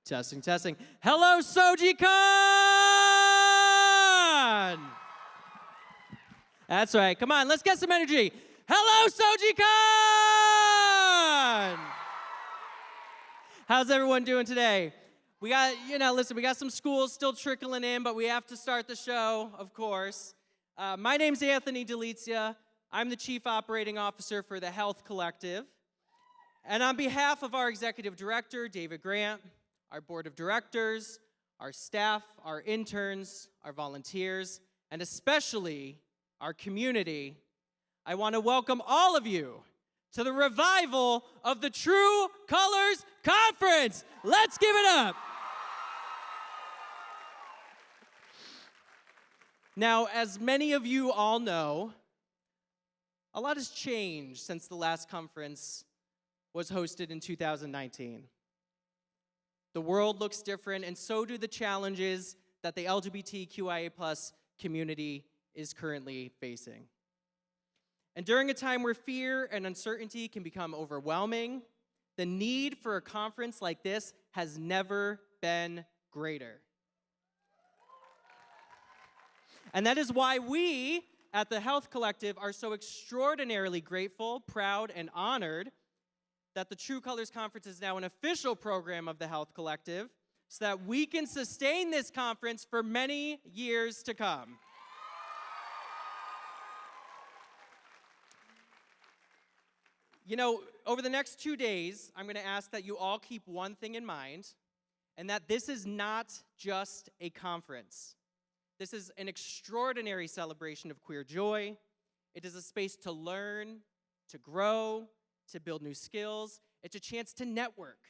Testing, testing. Hello, SOGIEcon! That's right. Come on, let's get some energy. Hello, SOGIEcon! How's everyone doing today? We got, listen, we got some schools still trickling in, but we have to start the show, of course. My name's Anthony Delizia. I'm the Chief Operating Officer for the Health Collective. And on behalf of our Executive Director, David Grant, our Board of Directors, our staff, our interns, our volunteers, and especially our community, I want to welcome all of you to the revival of the True Colors Conference. Let's give it up. Now, as many of you all know, a lot has changed since the last conference was hosted in 2019. The world looks different, and so do the challenges that the LGBTQIA+ community is currently facing. And during a time where fear and uncertainty can become overwhelming, the need for a conference like this has never been greater. And that is why we at the Health Collective are so extraordinarily grateful, proud, and honored that the True Colors Conference is now an official program of the Health Collective so that we can sustain this conference for many years to come. Over the next 2 days, I'm going to ask that you all keep one thing in mind, and that this is not just a conference. This is an extraordinary celebration of queer joy. It is a space to learn, to grow, to build new skills. It's a chance to network,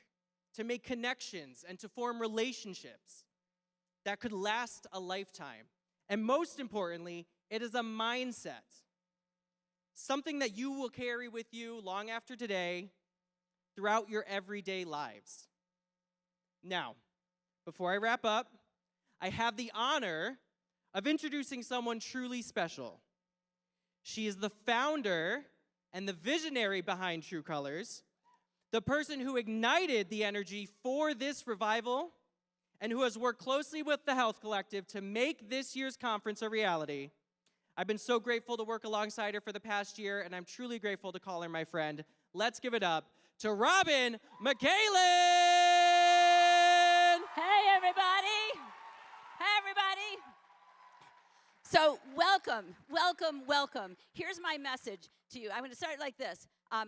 to make connections, and to form relationships that could last a lifetime. And most importantly, it is a mindset, something that you will carry with you long after today throughout your everyday lives. Now, before I wrap up, I have the honor of introducing someone truly special. She is the founder and the visionary behind True Colors, the person who ignited the energy for this revival, and who has worked closely with the Health Collective to make this year's conference a reality. I've been so grateful to work alongside her for the past year, and I'm truly grateful to call her my friend. Let's give it up to Robin McCallan! Hey, everybody! Hey, everybody! So welcome, welcome, welcome. Here's my message to you. I'm going to start like this. I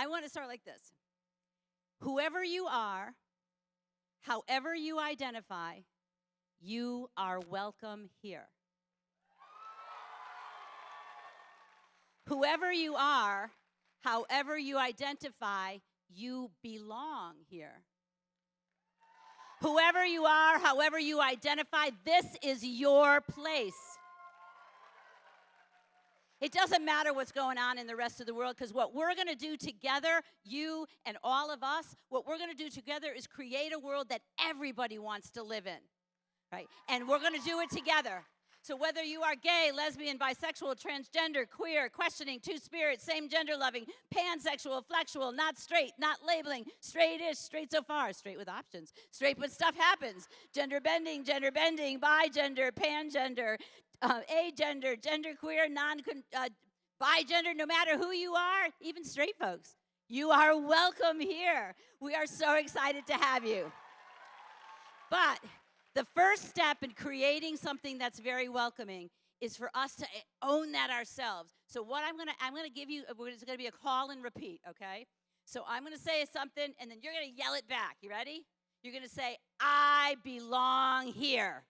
want to start like this. Whoever you are, however you identify, you are welcome here. Whoever you are, however you identify, you belong here. Whoever you are, however you identify, this is your place. It doesn't matter what's going on in the rest of the world, because what we're going to do together, you and all of us, what we're going to do together is create a world that everybody wants to live in, right? And we're going to do it together. So whether you are gay, lesbian, bisexual, transgender, queer, questioning, two-spirit, same-gender loving, pansexual, flexual, not straight, not labeling, straight-ish, straight so far, straight with options, straight but stuff happens, gender bending, bi-gender, pangender, agender, genderqueer, bi-gender, no matter who you are, even straight folks, you are welcome here. We are so excited to have you. But the first step in creating something that's very welcoming is for us to own that ourselves. So what I'm gonna give you, it's gonna be a call and repeat, okay? So I'm gonna say something, and then you're gonna yell it back. You ready? You're gonna say, I belong here.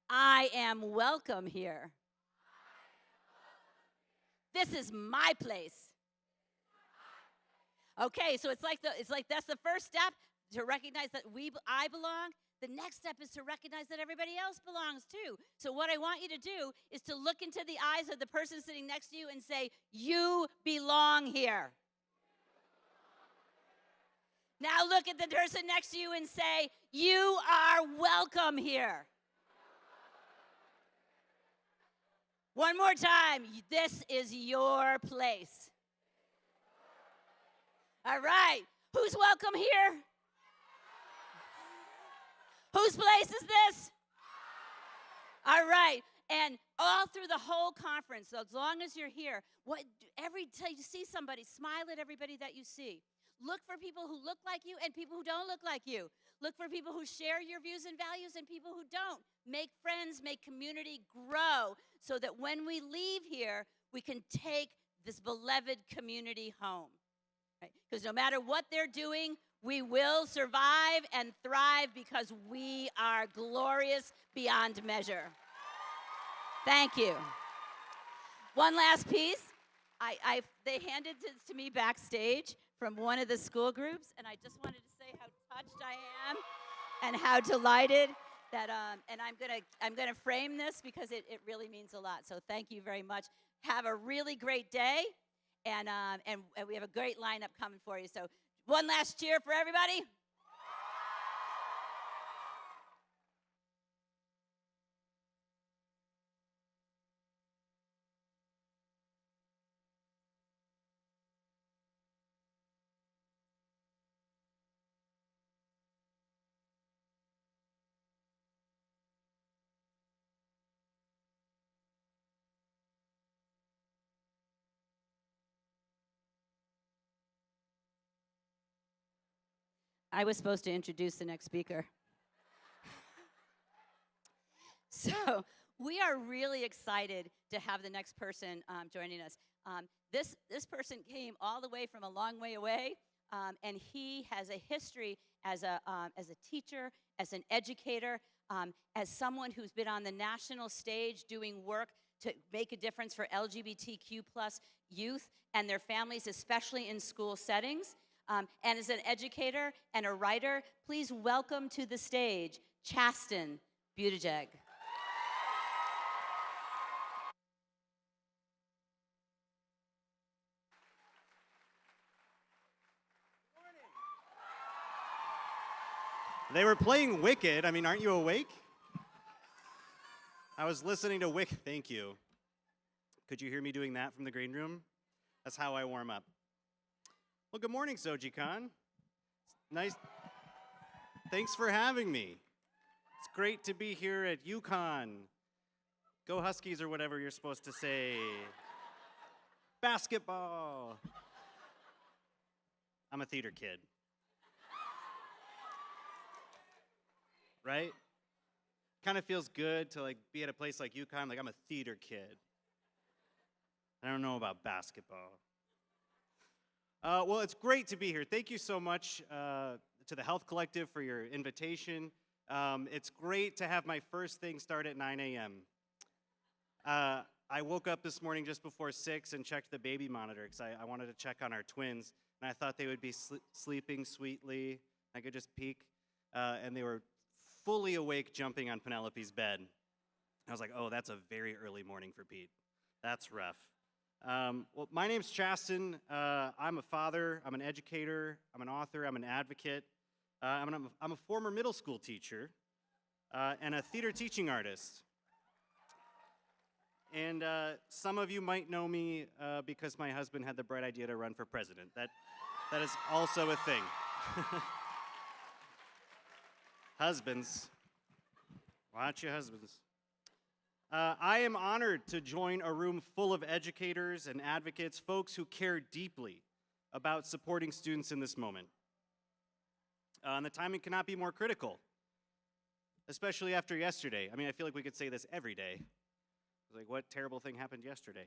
I am welcome here. This is my place. Okay, so it's like that's the first step, to recognize that I belong. The next step is to recognize that everybody else belongs too. So what I want you to do is to look into the eyes of the person sitting next to you and say, you belong here. Now look at the person next to you and say, you are welcome here. One more time. This is your place. All right. Who's welcome here? Whose place is this? All right. And all through the whole conference, so as long as you're here, every time you see somebody, smile at everybody that you see. Look for people who look like you and people who don't look like you. Look for people who share your views and values and people who don't. Make friends, make community grow so that when we leave here, we can take this beloved community home. Because no matter what they're doing, we will survive and thrive because we are glorious beyond measure. Thank you. One last piece. They handed this to me backstage from one of the school groups, and I just wanted to say how touched I am and how delighted that. And I'm gonna frame this because it really means a lot. So thank you very much. Have a really great day, and we have a great lineup coming for you. So one last cheer for everybody. I was supposed to introduce the next speaker. So we are really excited to have the next person joining us. This person came all the way from a long way away, and he has a history as a teacher, as an educator, as someone who's been on the national stage doing work to make a difference for LGBTQ plus youth and their families, especially in school settings. And as an educator and a writer, please welcome to the stage Chasten Buttigieg. They were playing Wicked. I mean, aren't you awake? I was listening to Wicked. Thank you. Could you hear me doing that from the green room? That's how I warm up. Well, good morning, SOGIEcon. Nice. Thanks for having me. It's great to be here at UConn. Go Huskies or whatever you're supposed to say. Basketball. I'm a theater kid. Right? Kind of feels good to be at a place like UConn, like I'm a theater kid. I don't know about basketball. Well, it's great to be here. Thank you so much to the Health Collective for your invitation. It's great to have my first thing start at 9 a.m. I woke up this morning just before 6 and checked the baby monitor because I wanted to check on our twins, and I thought they would be sleeping sweetly. I could just peek, and they were fully awake jumping on Penelope's bed. I was like, oh, that's a very early morning for Pete. That's rough. Well, my name's Chasten. I'm a father, I'm an educator, I'm an author, I'm an advocate. I'm a former middle school teacher and a theater teaching artist. And some of you might know me because my husband had the bright idea to run for president. That is also a thing. Husbands, watch your husbands. I am honored to join a room full of educators and advocates, folks who care deeply about supporting students in this moment. And the timing cannot be more critical, especially after yesterday. I mean, I feel like we could say this every day. Like, what terrible thing happened yesterday?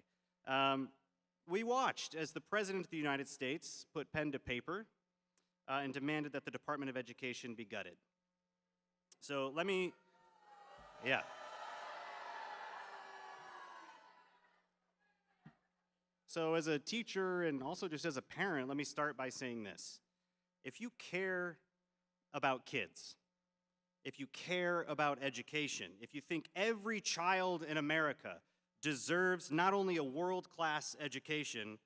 We watched as the President of the United States put pen to paper and demanded that the Department of Education be gutted. So yeah. So as a teacher and also just as a parent, let me start by saying this. If you care about kids, if you care about education, if you think every child in America deserves not only a world-class education,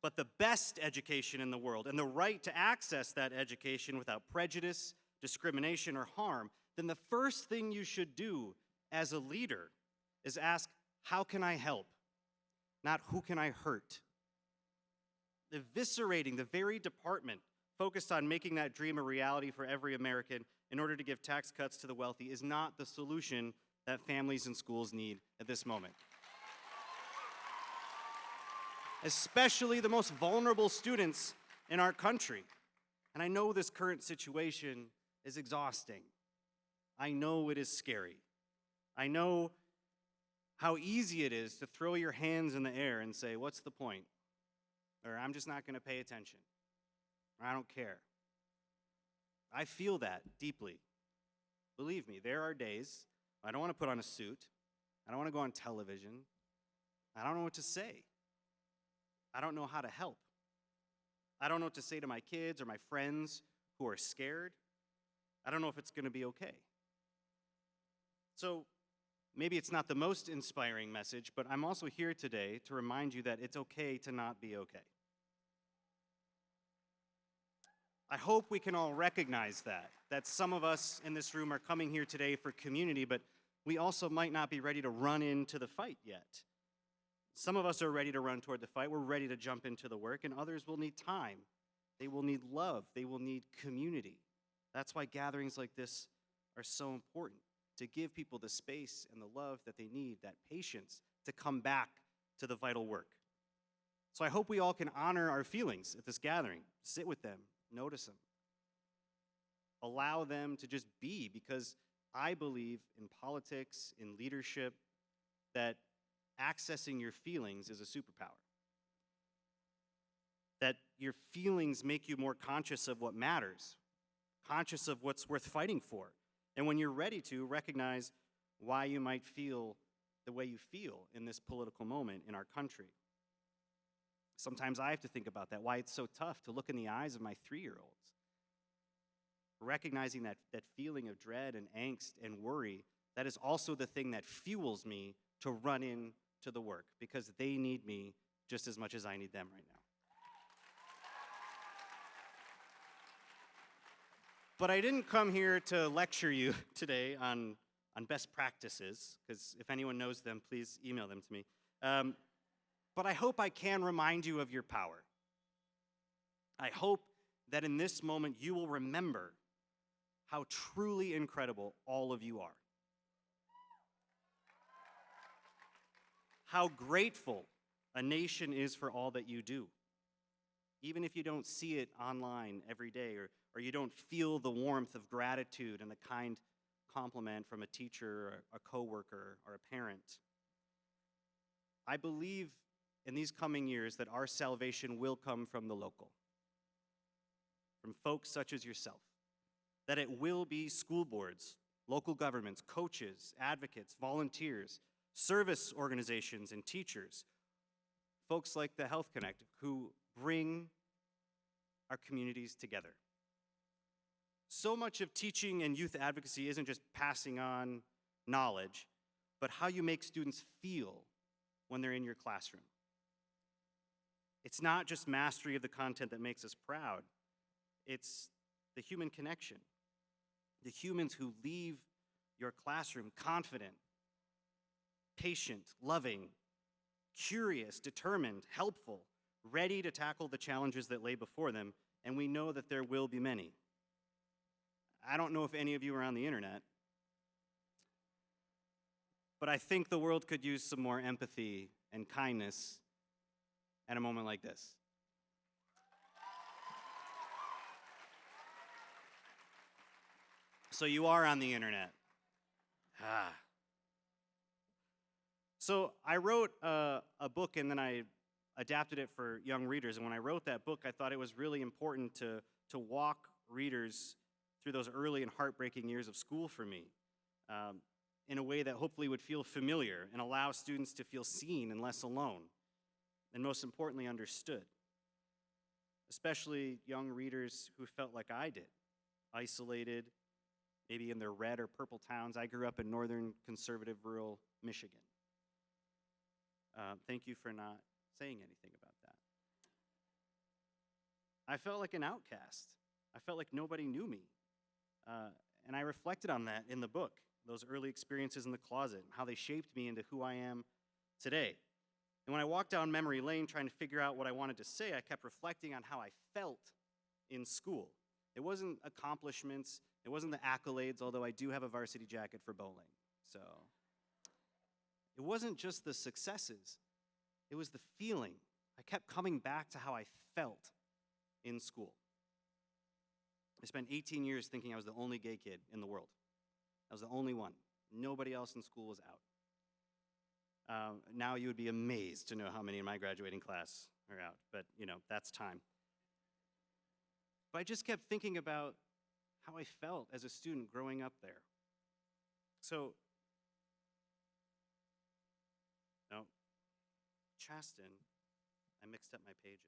but the best education in the world and the right to access that education without prejudice, discrimination, or harm, then the first thing you should do as a leader is ask, how can I help? Not who can I hurt? Eviscerating the very department focused on making that dream a reality for every American in order to give tax cuts to the wealthy is not the solution that families and schools need at this moment. Especially the most vulnerable students in our country. And I know this current situation is exhausting. I know it is scary. I know how easy it is to throw your hands in the air and say, what's the point? Or I'm just not going to pay attention. Or I don't care. I feel that deeply. Believe me, there are days I don't want to put on a suit. I don't want to go on television. I don't know what to say. I don't know how to help. I don't know what to say to my kids or my friends who are scared. I don't know if it's going to be okay. So maybe it's not the most inspiring message, but I'm also here today to remind you that it's okay to not be okay. I hope we can all recognize that some of us in this room are coming here today for community, but we also might not be ready to run into the fight yet. Some of us are ready to run toward the fight. We're ready to jump into the work, and others will need time. They will need love. They will need community. That's why gatherings like this are so important, to give people the space and the love that they need, that patience to come back to the vital work. So I hope we all can honor our feelings at this gathering, sit with them, notice them, allow them to just be, because I believe in politics, in leadership, that accessing your feelings is a superpower. That your feelings make you more conscious of what matters, conscious of what's worth fighting for. And when you're ready to, recognize why you might feel the way you feel in this political moment in our country. Sometimes I have to think about that, why it's so tough to look in the eyes of my 3-year-olds. Recognizing that feeling of dread and angst and worry, that is also the thing that fuels me to run into the work, because they need me just as much as I need them right now. But I didn't come here to lecture you today on best practices, because if anyone knows them, please email them to me. But I hope I can remind you of your power. I hope that in this moment you will remember how truly incredible all of you are. How grateful a nation is for all that you do. Even if you don't see it online every day, or you don't feel the warmth of gratitude and a kind compliment from a teacher, or a coworker, or a parent. I believe in these coming years that our salvation will come from the local, from folks such as yourself, that it will be school boards, local governments, coaches, advocates, volunteers, service organizations, and teachers, folks like the Health Connect, who bring our communities together. So much of teaching and youth advocacy isn't just passing on knowledge, but how you make students feel when they're in your classroom. It's not just mastery of the content that makes us proud. It's the human connection. The humans who leave your classroom confident, patient, loving, curious, determined, helpful, ready to tackle the challenges that lay before them, and we know that there will be many. I don't know if any of you are on the internet, but I think the world could use some more empathy and kindness at a moment like this. So you are on the internet. So I wrote a book, and then I adapted it for young readers. And when I wrote that book, I thought it was really important to walk readers through those early and heartbreaking years of school for me, in a way that hopefully would feel familiar and allow students to feel seen and less alone, and most importantly, understood. Especially young readers who felt like I did, isolated, maybe in their red or purple towns. I grew up in northern conservative rural Michigan. Thank you for not saying anything about that. I felt like an outcast. I felt like nobody knew me. And I reflected on that in the book, those early experiences in the closet, how they shaped me into who I am today. And when I walked down memory lane trying to figure out what I wanted to say, I kept reflecting on how I felt in school. It wasn't accomplishments, it wasn't the accolades, although I do have a varsity jacket for bowling. So it wasn't just the successes, it was the feeling. I kept coming back to how I felt in school. I spent 18 years thinking I was the only gay kid in the world. I was the only one. Nobody else in school was out. Now you would be amazed to know how many in my graduating class are out, but that's time. But I just kept thinking about how I felt as a student growing up there. So, no, Chasten, I mixed up my pages.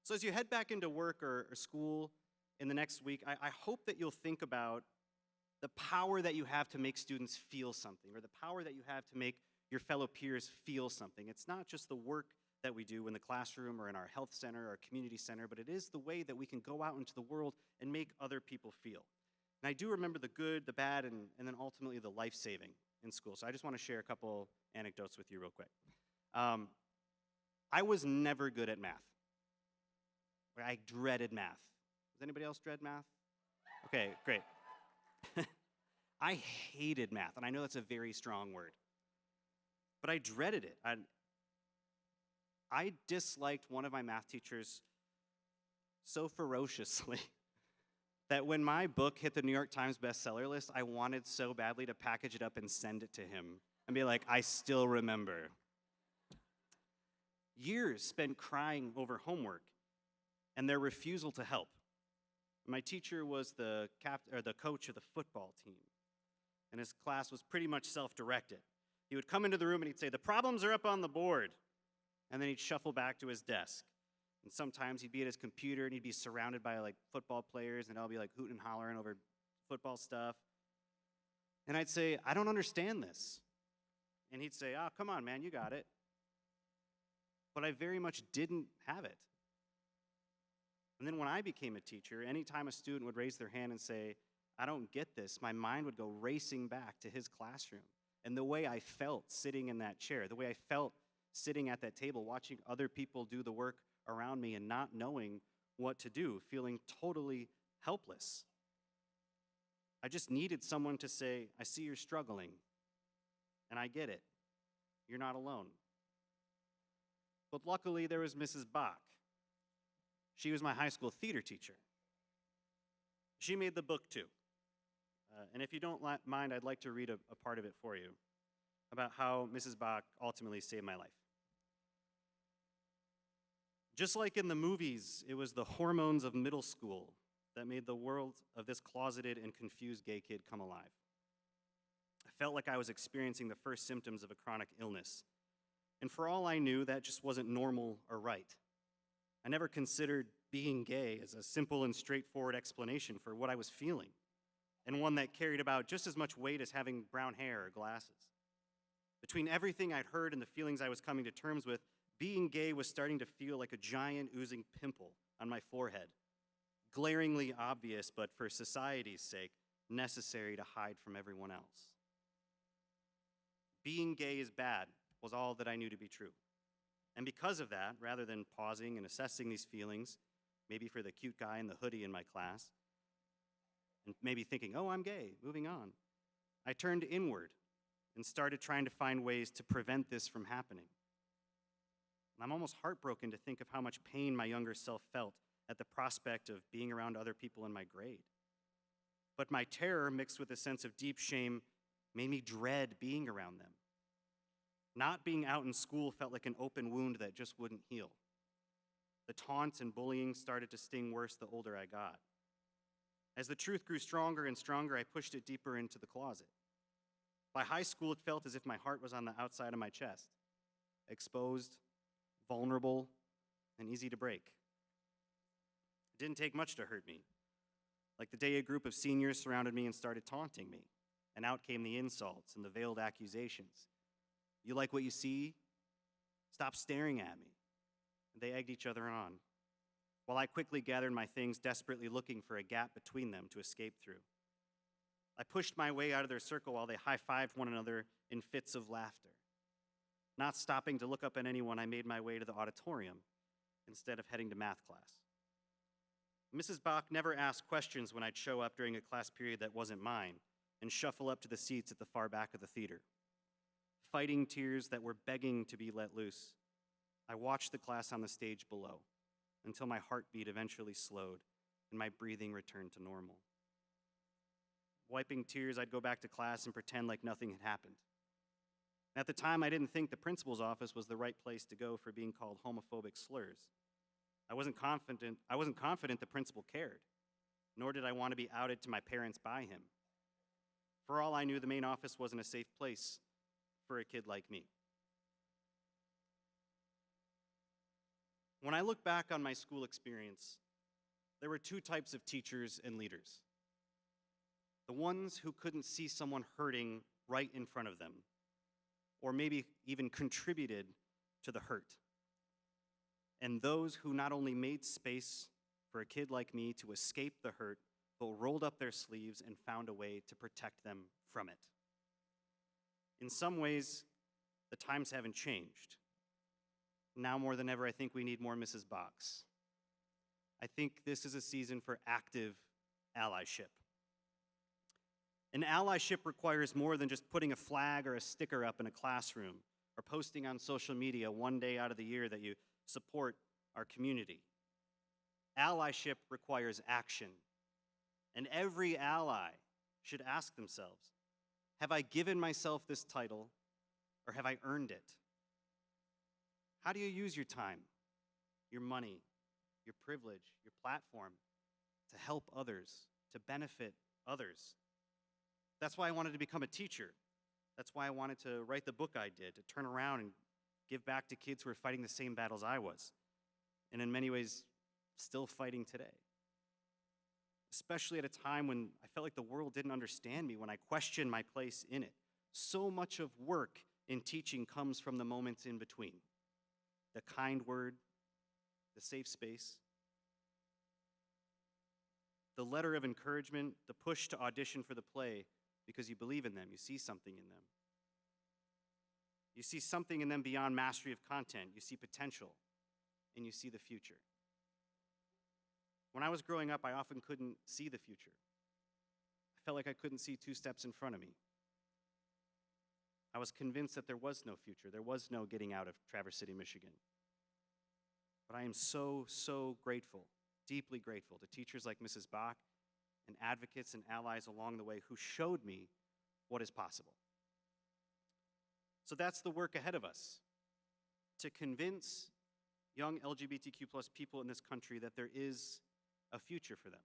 So as you head back into work or school in the next week, I hope that you'll think about the power that you have to make students feel something, or the power that you have to make your fellow peers feel something. It's not just the work that we do in the classroom or in our health center or community center, but it is the way that we can go out into the world and make other people feel. And I do remember the good, the bad, and then ultimately the life-saving in school. So I just want to share a couple anecdotes with you real quick. I was never good at math. I dreaded math. Does anybody else dread math? Okay, great. I hated math, and I know that's a very strong word, but I dreaded it. I disliked one of my math teachers so ferociously that when my book hit the New York Times bestseller list, I wanted so badly to package it up and send it to him and be like, I still remember. Years spent crying over homework and their refusal to help. My teacher was the coach of the football team, and his class was pretty much self-directed. He would come into the room and he'd say, the problems are up on the board, and then he'd shuffle back to his desk. And sometimes he'd be at his computer and he'd be surrounded by like football players, and I'll be like hooting and hollering over football stuff. And I'd say, I don't understand this. And he'd say, oh, come on, man, you got it. But I very much didn't have it. And then when I became a teacher, anytime a student would raise their hand and say, I don't get this, my mind would go racing back to his classroom. And the way I felt sitting in that chair, the way I felt sitting at that table, watching other people do the work around me and not knowing what to do, feeling totally helpless. I just needed someone to say, I see you're struggling, and I get it. You're not alone. But luckily, there was Mrs. Bach. She was my high school theater teacher. She made the book too. And if you don't mind, I'd like to read a part of it for you about how Mrs. Bach ultimately saved my life. Just like in the movies, it was the hormones of middle school that made the world of this closeted and confused gay kid come alive. I felt like I was experiencing the first symptoms of a chronic illness. And for all I knew, that just wasn't normal or right. I never considered being gay as a simple and straightforward explanation for what I was feeling, and one that carried about just as much weight as having brown hair or glasses. Between everything I'd heard and the feelings I was coming to terms with, being gay was starting to feel like a giant oozing pimple on my forehead, glaringly obvious, but for society's sake, necessary to hide from everyone else. Being gay is bad was all that I knew to be true. And because of that, rather than pausing and assessing these feelings, maybe for the cute guy in the hoodie in my class, and maybe thinking, oh, I'm gay, moving on, I turned inward and started trying to find ways to prevent this from happening. And I'm almost heartbroken to think of how much pain my younger self felt at the prospect of being around other people in my grade. But my terror, mixed with a sense of deep shame, made me dread being around them. Not being out in school felt like an open wound that just wouldn't heal. The taunts and bullying started to sting worse the older I got. As the truth grew stronger and stronger, I pushed it deeper into the closet. By high school, it felt as if my heart was on the outside of my chest, exposed, vulnerable, and easy to break. It didn't take much to hurt me. Like the day a group of seniors surrounded me and started taunting me, and out came the insults and the veiled accusations. You like what you see? Stop staring at me. And they egged each other on, while I quickly gathered my things, desperately looking for a gap between them to escape through. I pushed my way out of their circle while they high-fived one another in fits of laughter. Not stopping to look up at anyone, I made my way to the auditorium instead of heading to math class. Mrs. Bach never asked questions when I'd show up during a class period that wasn't mine and shuffle up to the seats at the far back of the theater. Fighting tears that were begging to be let loose, I watched the class on the stage below until my heartbeat eventually slowed and my breathing returned to normal. Wiping tears, I'd go back to class and pretend like nothing had happened. At the time, I didn't think the principal's office was the right place to go for being called homophobic slurs. I wasn't confident the principal cared, nor did I want to be outed to my parents by him. For all I knew, the main office wasn't a safe place for a kid like me. When I look back on my school experience, there were two types of teachers and leaders. The ones who couldn't see someone hurting right in front of them, or maybe even contributed to the hurt. And those who not only made space for a kid like me to escape the hurt, but rolled up their sleeves and found a way to protect them from it. In some ways, the times haven't changed. Now more than ever, I think we need more Mrs. Bachs. I think this is a season for active allyship. And allyship requires more than just putting a flag or a sticker up in a classroom or posting on social media one day out of the year that you support our community. Allyship requires action. And every ally should ask themselves, have I given myself this title or have I earned it? How do you use your time, your money, your privilege, your platform to help others, to benefit others? That's why I wanted to become a teacher. That's why I wanted to write the book I did, to turn around and give back to kids who are fighting the same battles I was, and in many ways, still fighting today. Especially at a time when I felt like the world didn't understand me, when I questioned my place in it. So much of work in teaching comes from the moments in between. The kind word, the safe space, the letter of encouragement, the push to audition for the play because you believe in them, you see something in them. You see something in them beyond mastery of content. You see potential, and you see the future. When I was growing up, I often couldn't see the future. I felt like I couldn't see 2 steps in front of me. I was convinced that there was no future. There was no getting out of Traverse City, Michigan. But I am so, so grateful, deeply grateful to teachers like Mrs. Bach and advocates and allies along the way who showed me what is possible. So that's the work ahead of us, to convince young LGBTQ+ people in this country that there is a future for them,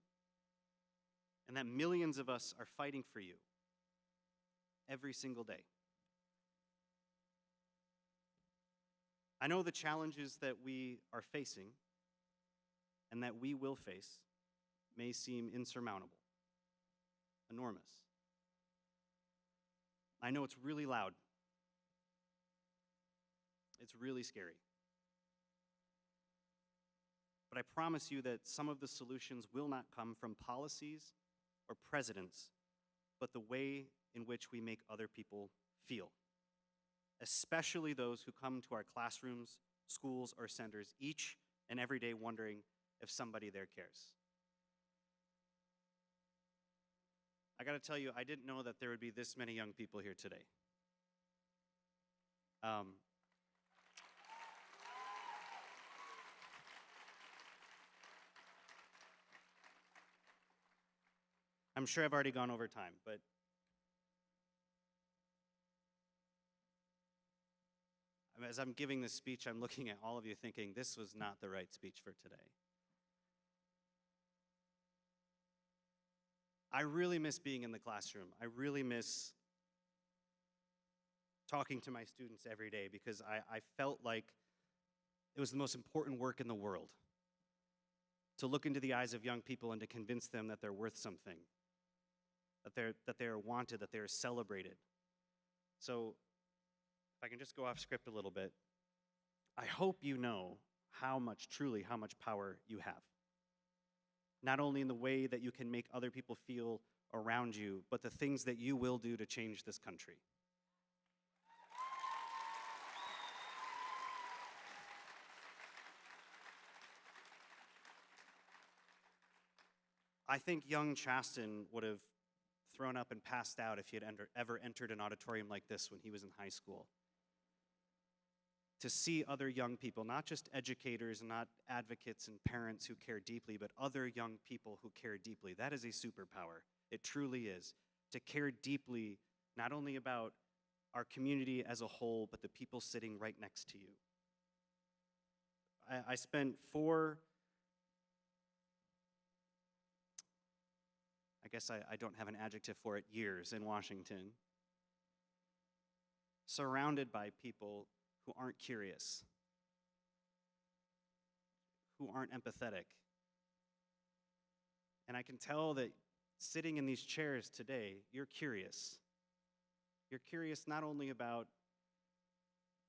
and that millions of us are fighting for you every single day. I know the challenges that we are facing and that we will face may seem insurmountable, enormous. I know it's really loud. It's really scary. But I promise you that some of the solutions will not come from policies or presidents, but the way in which we make other people feel, especially those who come to our classrooms, schools, or centers each and every day wondering if somebody there cares. I gotta tell you, I didn't know that there would be this many young people here today. I'm sure I've already gone over time, but as I'm giving this speech, I'm looking at all of you thinking, this was not the right speech for today. I really miss being in the classroom. I really miss talking to my students every day because I felt like it was the most important work in the world to look into the eyes of young people and to convince them that they're worth something, that they're wanted, that they're celebrated. So if I can just go off script a little bit, I hope you know how much power you have. Not only in the way that you can make other people feel around you, but the things that you will do to change this country. I think young Chasten would have thrown up and passed out if he had ever entered an auditorium like this when he was in high school. To see other young people, not just educators, not advocates and parents who care deeply, but other young people who care deeply, that is a superpower. It truly is. To care deeply, not only about our community as a whole, but the people sitting right next to you. I spent I guess I don't have an adjective for it, years in Washington, surrounded by people who aren't curious, who aren't empathetic. And I can tell that sitting in these chairs today, you're curious. You're curious not only about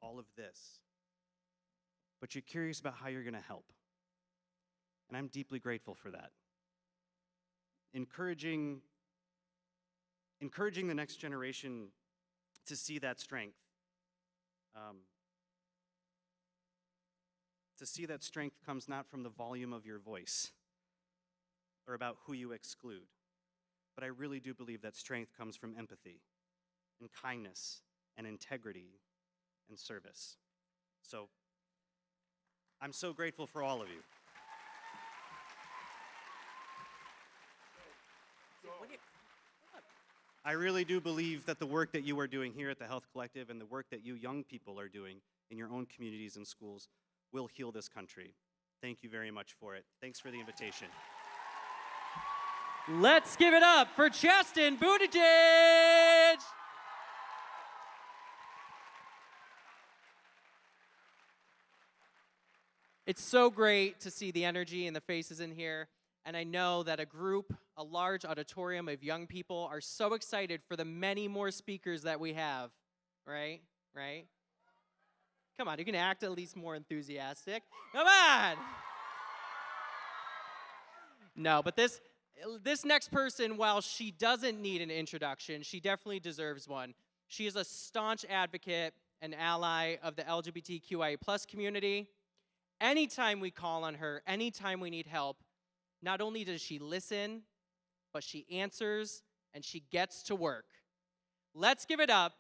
all of this, but you're curious about how you're going to help. And I'm deeply grateful for that. Encouraging the next generation to see that strength. To see that strength comes not from the volume of your voice or about who you exclude, but I really do believe that strength comes from empathy and kindness and integrity and service. So I'm so grateful for all of you. I really do believe that the work that you are doing here at the Health Collective and the work that you young people are doing in your own communities and schools will heal this country. Thank you very much for it. Thanks for the invitation. Let's give it up for Chasten Buttigieg! It's so great to see the energy and the faces in here. And I know that a large auditorium of young people are so excited for the many more speakers that we have, right? Right? Come on, you can act at least more enthusiastic. Come on! No, but this next person, while she doesn't need an introduction, she definitely deserves one. She is a staunch advocate and ally of the LGBTQIA+ community. Anytime we call on her, anytime we need help, not only does she listen, but she answers and she gets to work. Let's give it up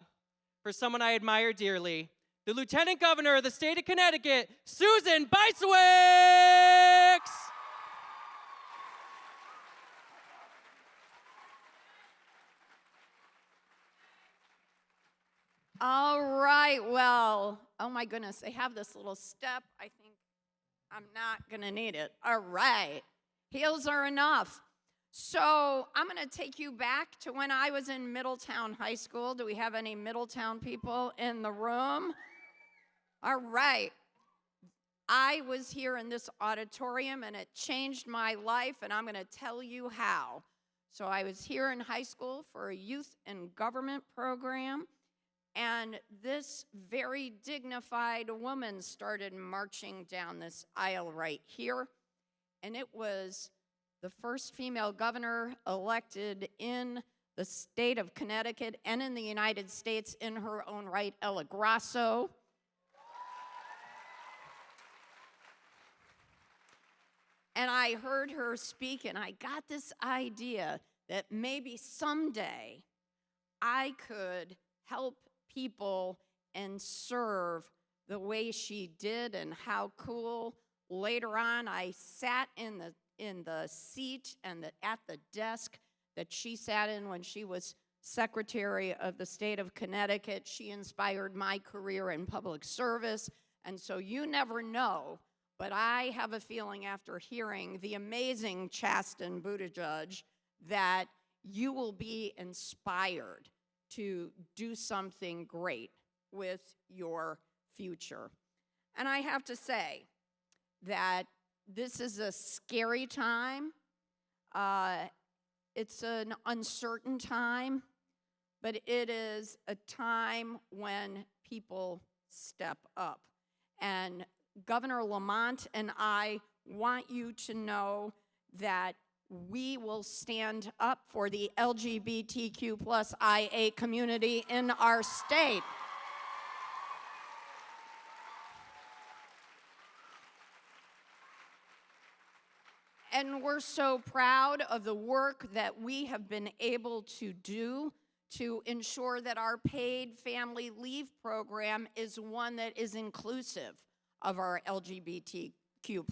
for someone I admire dearly, the Lieutenant Governor of the state of Connecticut, Susan Bysiewicz! All right, well, oh my goodness, they have this little step. I think I'm not gonna need it. All right, heels are enough. So I'm gonna take you back to when I was in Middletown High School. Do we have any Middletown people in the room? All right. I was here in this auditorium and it changed my life, and I'm gonna tell you how. So I was here in high school for a youth and government program, and this very dignified woman started marching down this aisle right here, and it was the first female governor elected in the state of Connecticut and in the United States in her own right, Ella Grasso. And I heard her speak, and I got this idea that maybe someday I could help people and serve the way she did, and how cool. Later on, I sat in the seat and at the desk that she sat in when she was Secretary of the state of Connecticut. She inspired my career in public service, and so you never know, but I have a feeling after hearing the amazing Chasten Buttigieg that you will be inspired to do something great with your future. And I have to say that this is a scary time. It's an uncertain time, but it is a time when people step up. And Governor Lamont and I want you to know that we will stand up for the LGBTQ+IA community in our state. And we're so proud of the work that we have been able to do to ensure that our paid family leave program is one that is inclusive of our LGBTQ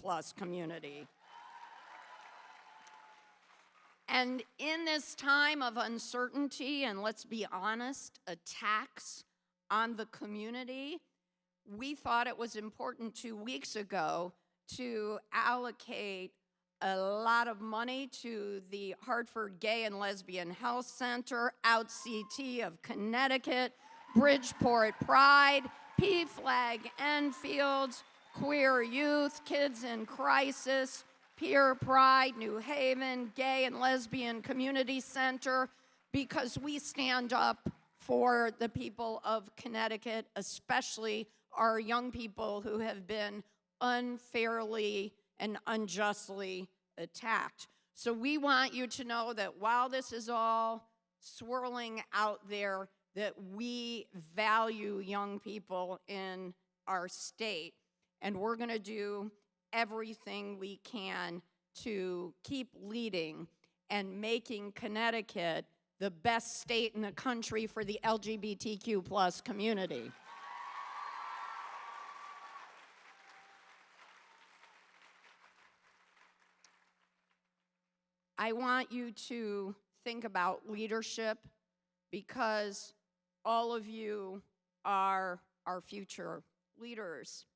plus community. And in this time of uncertainty, and let's be honest, attacks on the community, we thought it was important 2 weeks ago to allocate a lot of money to the Hartford Gay and Lesbian Health Center, OutCT of Connecticut, Bridgeport Pride, PFLAG Enfield, Queer Youth, Kids in Crisis, Peer Pride, New Haven, Gay and Lesbian Community Center, because we stand up for the people of Connecticut, especially our young people who have been unfairly and unjustly attacked. So we want you to know that while this is all swirling out there, that we value young people in our state, and we're going to do everything we can to keep leading and making Connecticut the best state in the country for the LGBTQ plus community. I want you to think about leadership, because all of you are our future leaders.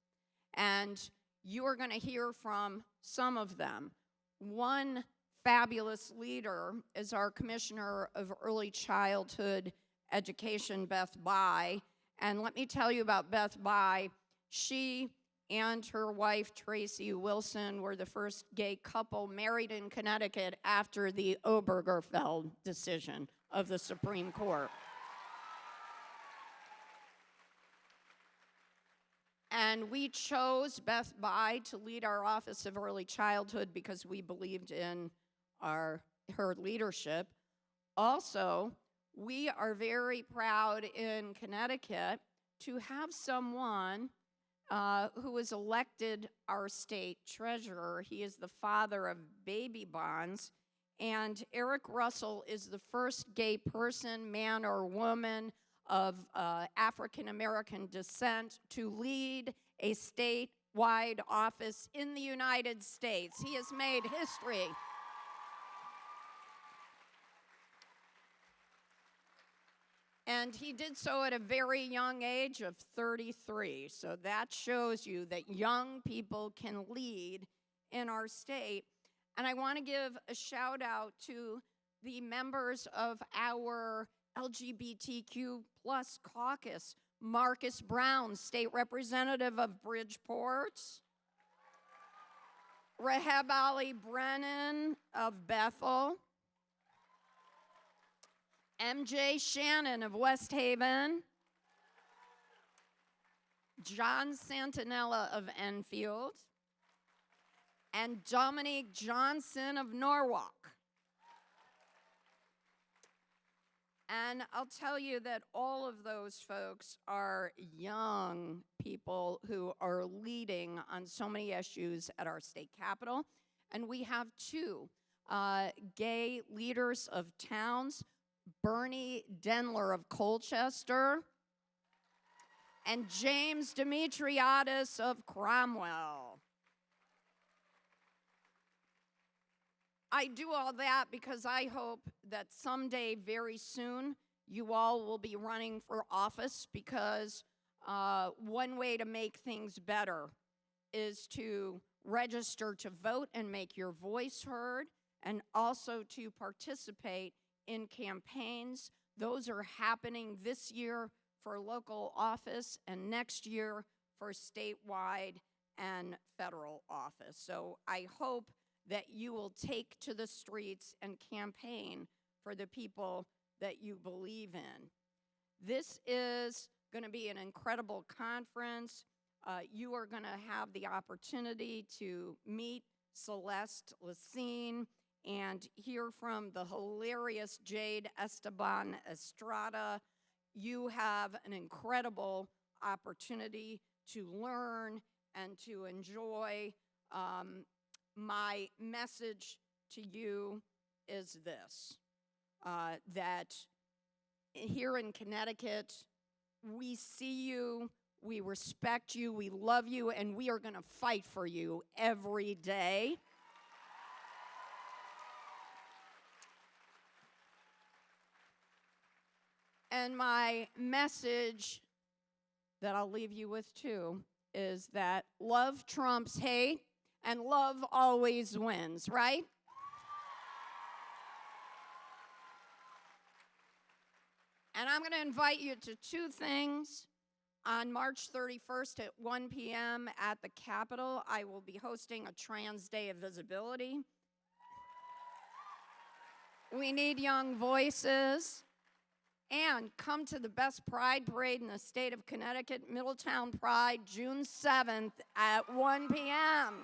And you are going to hear from some of them. One fabulous leader is our Commissioner of Early Childhood Education, Beth Bai. And let me tell you about Beth Bai. She and her wife, Tracy Wilson, were the first gay couple married in Connecticut after the Obergefell decision of the Supreme Court. And we chose Beth Bai to lead our Office of Early Childhood because we believed in her leadership. Also, we are very proud in Connecticut to have someone who was elected our state treasurer. He is the father of baby bonds. And Eric Russell is the first gay person, man or woman, of African American descent to lead a statewide office in the United States. He has made history. And he did so at a very young age of 33. So that shows you that young people can lead in our state. And I want to give a shout out to the members of our LGBTQ plus caucus. Marcus Brown, state representative of Bridgeport. Rahab Ali Brennan of Bethel. MJ Shannon of West Haven. John Santinella of Enfield. And Dominique Johnson of Norwalk. And I'll tell you that all of those folks are young people who are leading on so many issues at our state capitol. And we have two gay leaders of towns, Bernie Denler of Colchester and James Demetriadis of Cromwell. I do all that because I hope that someday, very soon, you all will be running for office, because one way to make things better is to register to vote and make your voice heard, and also to participate in campaigns. Those are happening this year for local office and next year for statewide and federal office. So I hope that you will take to the streets and campaign for the people that you believe in. This is going to be an incredible conference. You are going to have the opportunity to meet Celeste Lacine and hear from the hilarious Jade Esteban Estrada. You have an incredible opportunity to learn and to enjoy my message to you is this, that here in Connecticut, we see you, we respect you, we love you, and we are going to fight for you every day. And my message that I'll leave you with too is that love trumps hate and love always wins, right? And I'm going to invite you to two things. On March 31st at 1 p.m. at the Capitol, I will be hosting a Trans Day of Visibility. We need young voices. And come to the best pride parade in the state of Connecticut, Middletown Pride, June 7th at 1 p.m.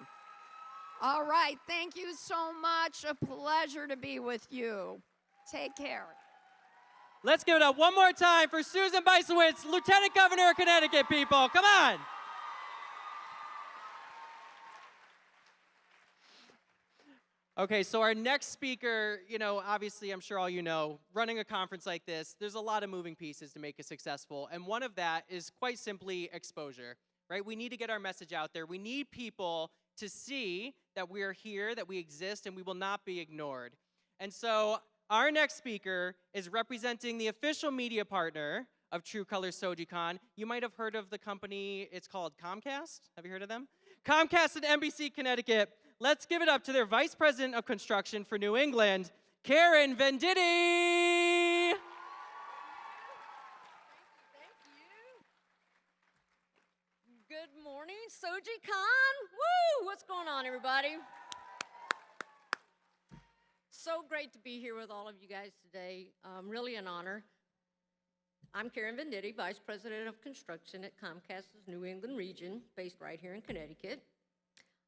All right, thank you so much. A pleasure to be with you. Take care. Let's give it up one more time for Susan Beisowitz, Lieutenant Governor of Connecticut, people. Come on. Okay, so our next speaker, obviously I'm sure all you know, running a conference like this, there's a lot of moving pieces to make it successful. And one of that is quite simply exposure, right? We need to get our message out there. We need people to see that we are here, that we exist, and we will not be ignored. And so our next speaker is representing the official media partner of True Colors SOGIEcon. You might have heard of the company, it's called Comcast. Have you heard of them? Comcast and NBC Connecticut. Let's give it up to their Vice President of Construction for New England, Karen Venditti. Thank you. Good morning, SOGIEcon. Woo! What's going on, everybody? So great to be here with all of you guys today. Really an honor. I'm Karen Venditti, Vice President of Construction at Comcast's New England region, based right here in Connecticut.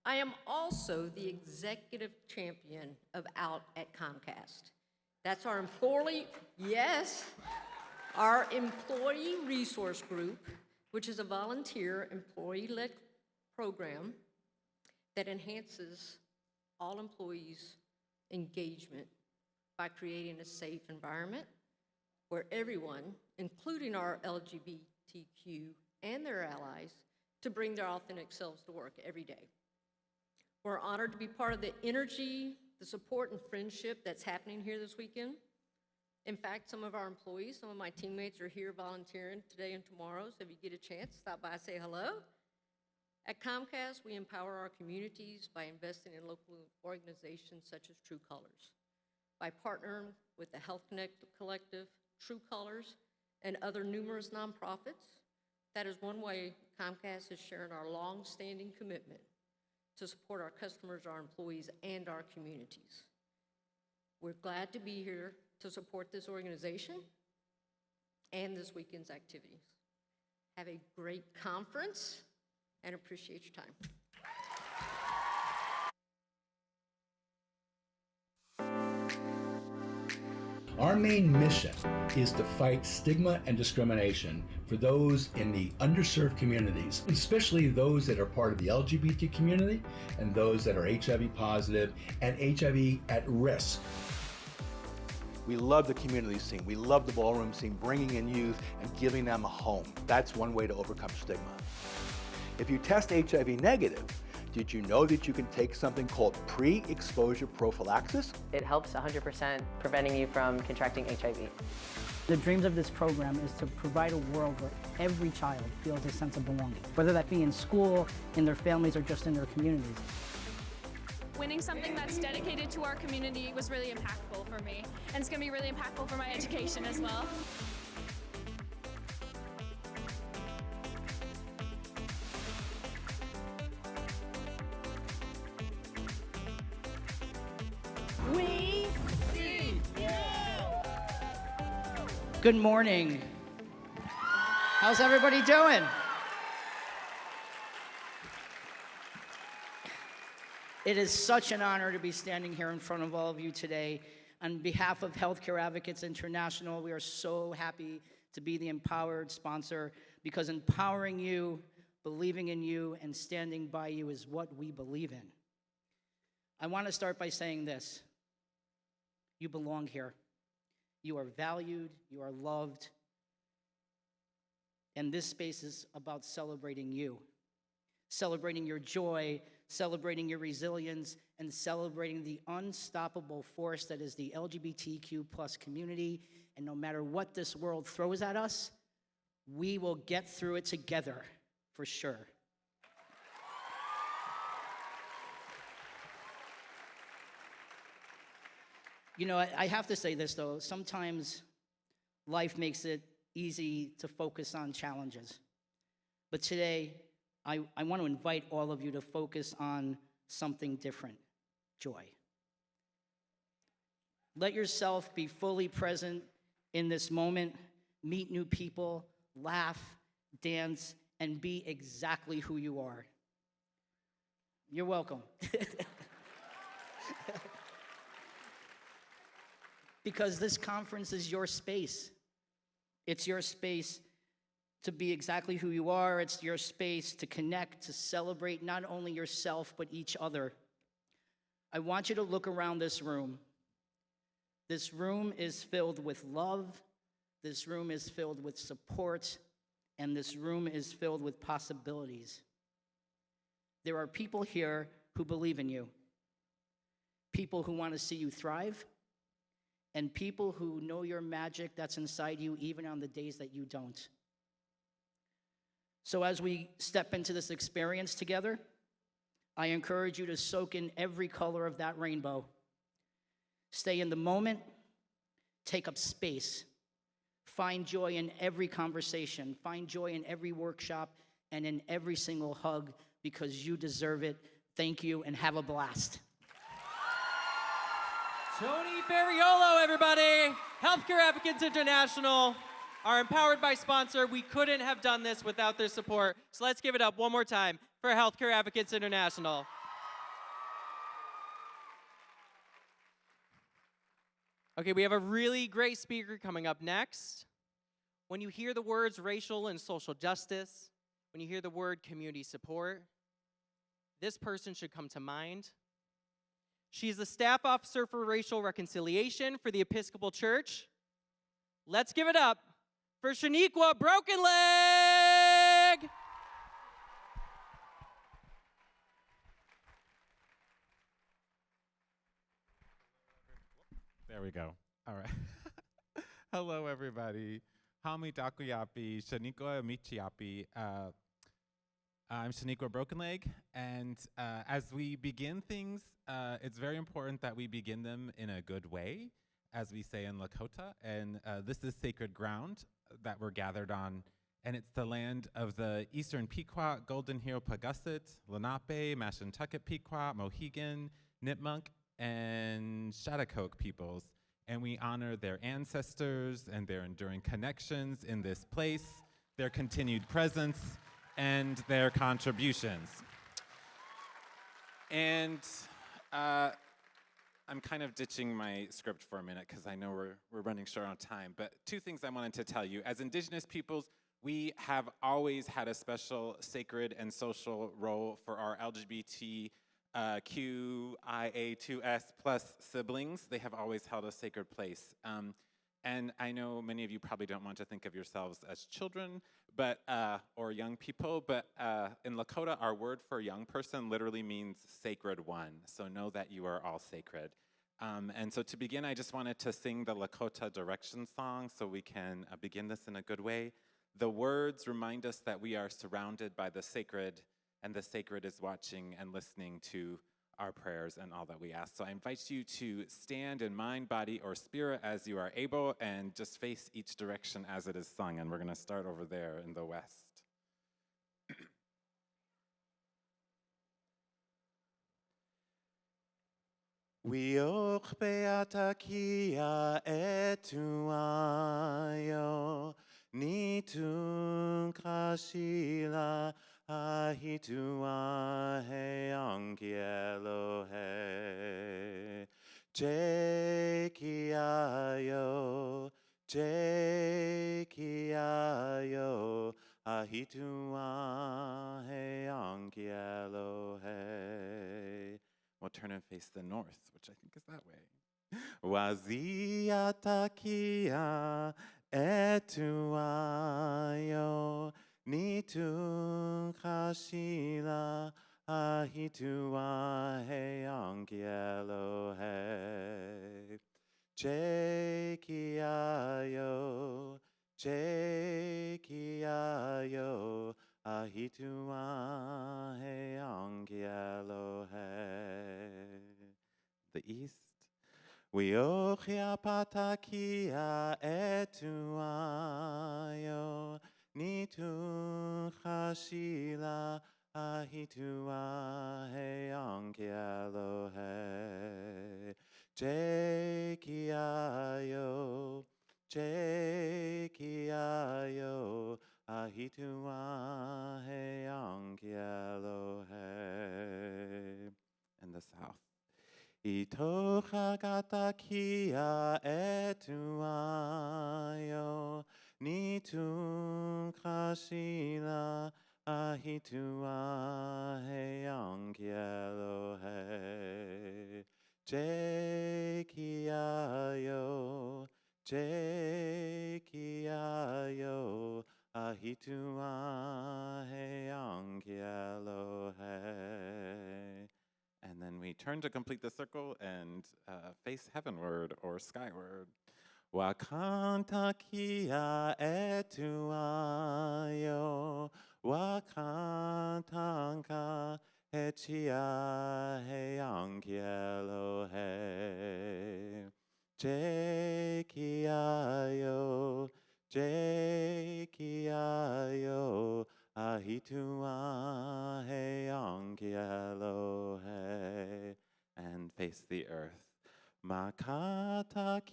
I am also the executive champion of Out at Comcast. That's our our employee resource group, which is a volunteer employee-led program that enhances all employees' engagement by creating a safe environment where everyone, including our LGBTQ and their allies, to bring their authentic selves to work every day. We're honored to be part of the energy, the support, and friendship that's happening here this weekend. In fact, some of our employees, some of my teammates are here volunteering today and tomorrow, so if you get a chance, stop by and say hello. At Comcast, we empower our communities by investing in local organizations such as True Colors. By partnering with the Health Connect Collective, True Colors, and other numerous nonprofits, that is one way Comcast is sharing our long-standing commitment to support our customers, our employees, and our communities. We're glad to be here to support this organization and this weekend's activities. Have a great conference and appreciate your time. Our main mission is to fight stigma and discrimination for those in the underserved communities, especially those that are part of the LGBT community and those that are HIV positive and HIV at risk. We love the community scene. We love the ballroom scene, bringing in youth and giving them a home. That's one way to overcome stigma. If you test HIV negative, did you know that you can take something called pre-exposure prophylaxis? It helps 100% preventing you from contracting HIV. The dreams of this program is to provide a world where every child feels a sense of belonging, whether that be in school, in their families, or just in their communities. Winning something that's dedicated to our community was really impactful for me, and it's going to be really impactful for my education as well. We see you! Good morning. How's everybody doing? It is such an honor to be standing here in front of all of you today. On behalf of Healthcare Advocates International, we are so happy to be the empowered sponsor, because empowering you, believing in you, and standing by you is what we believe in. I want to start by saying this. You belong here. You are valued, you are loved, and this space is about celebrating you, celebrating your joy, celebrating your resilience, and celebrating the unstoppable force that is the LGBTQ plus community. And no matter what this world throws at us, we will get through it together, for sure. You know, I have to say this, though. Sometimes life makes it easy to focus on challenges. But today, I want to invite all of you to focus on something different, joy. Let yourself be fully present in this moment, meet new people, laugh, dance, and be exactly who you are. You're welcome. Because this conference is your space. It's your space to be exactly who you are. It's your space to connect, to celebrate not only yourself, but each other. I want you to look around this room. This room is filled with love. This room is filled with support. And this room is filled with possibilities. There are people here who believe in you. People who want to see you thrive. And people who know your magic that's inside you even on the days that you don't. So as we step into this experience together, I encourage you to soak in every color of that rainbow. Stay in the moment, take up space, find joy in every conversation, find joy in every workshop, and in every single hug, because you deserve it. Thank you, and have a blast. Tony Ferriolo, everybody. Healthcare Advocates International, our Empowered by sponsor. We couldn't have done this without their support. So let's give it up one more time for Healthcare Advocates International. Okay, we have a really great speaker coming up next. When you hear the words racial and social justice, when you hear the word community support, this person should come to mind. She's the staff officer for racial reconciliation for the Episcopal Church. Let's give it up for Shaniqua Broken Leg! There we go. All right. Hello, everybody. Hami Dakuyapi, Shaniqua Michiapi. I'm Shaniqua Broken Leg, and as we begin things, it's very important that we begin them in a good way, as we say in Lakota, and this is sacred ground that we're gathered on, and it's the land of the Eastern Pequot, Golden Hero Pagussit, Lenape, Mashantucket Pequot, Mohegan, Nipmuc, and Shattuck peoples, and we honor their ancestors and their enduring connections in this place, their continued presence, and their contributions. And I'm kind of ditching my script for a minute because I know we're running short on time, but two things I wanted to tell you. As Indigenous peoples, we have always had a special sacred and social role for our LGBTQIA2S plus siblings. They have always held a sacred place. And I know many of you probably don't want to think of yourselves as children, but or young people, but in Lakota, our word for young person literally means sacred one. So know that you are all sacred. And so to begin, I just wanted to sing the Lakota direction song so we can begin this in a good way. The words remind us that we are surrounded by the sacred, and the sacred is watching and listening to our prayers and all that we ask. So I invite you to stand in mind, body, or spirit as you are able, and just face each direction as it is sung. And we're going to start over there in the west. Wiok beata kia etuayo nitun kashila ahitua he angielo he jekiayo ahitua he angielo he. One turn and face the north, which I think is that way. Wazia takia etuayo nitu kashila ahitua he angielo he. Jekiayo, Jekiayo, ahitua he angielo he. The east. Wiochia patakia etuayo, nitu chashila ahitua he angielo he. Jekiayo, Jekiayo, ahitua he angielo he. In the south. Itocha gatakia etuayo, nitu kashila ahitua he angielo he. Jekiayo, Jekiayo, ahitua he angielo he. And then we turn to complete the circle and face heavenward or skyward. Wakantakia etuayo, wakantanka echia he angielo he. Jekiayo, Jekiayo, ahitua he angielo he. And face the earth. Makatakia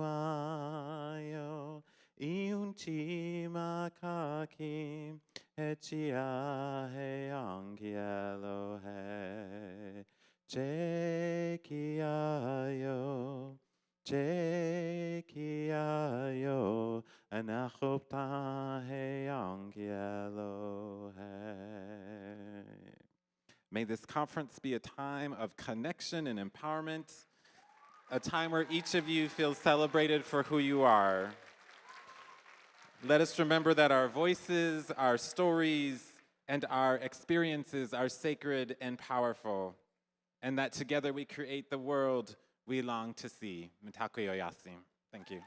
etuayo, iunchi makakim, echia he angielo he. Jekiayo, Jekiayo, anachopta he angielo he. May this conference be a time of connection and empowerment, a time where each of you feels celebrated for who you are. Let us remember that our voices, our stories, and our experiences are sacred and powerful, and that together we create the world we long to see. Mitakuyo yasim. Thank you.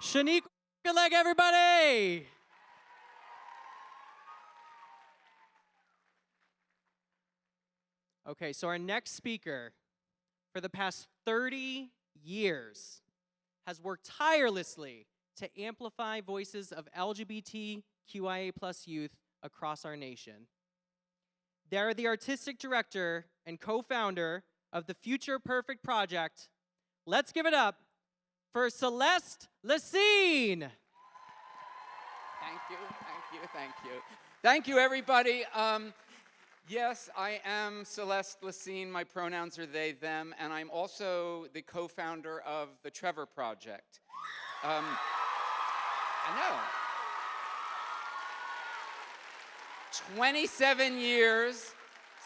Shanique, good leg, everybody! Okay, so our next speaker, for the past 30 years, has worked tirelessly to amplify voices of LGBTQIA+ youth across our nation. They're the artistic director and co-founder of the Future Perfect Project. Let's give it up for Celeste Lacine. Thank you, thank you, thank you. Thank you, everybody. Yes, I am Celeste Lacine. My pronouns are they, them, and I'm also the co-founder of the Trevor Project. I know. 27 years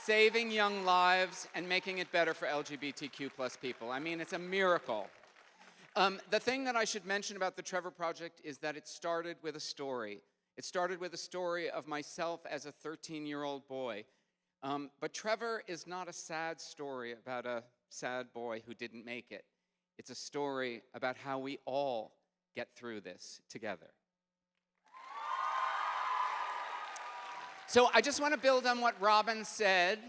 saving young lives and making it better for LGBTQ+ people. I mean, it's a miracle. The thing that I should mention about the Trevor Project is that it started with a story. It started with a story of myself as a 13-year-old boy. But Trevor is not a sad story about a sad boy who didn't make it. It's a story about how we all get through this together. So I just want to build on what Robin said,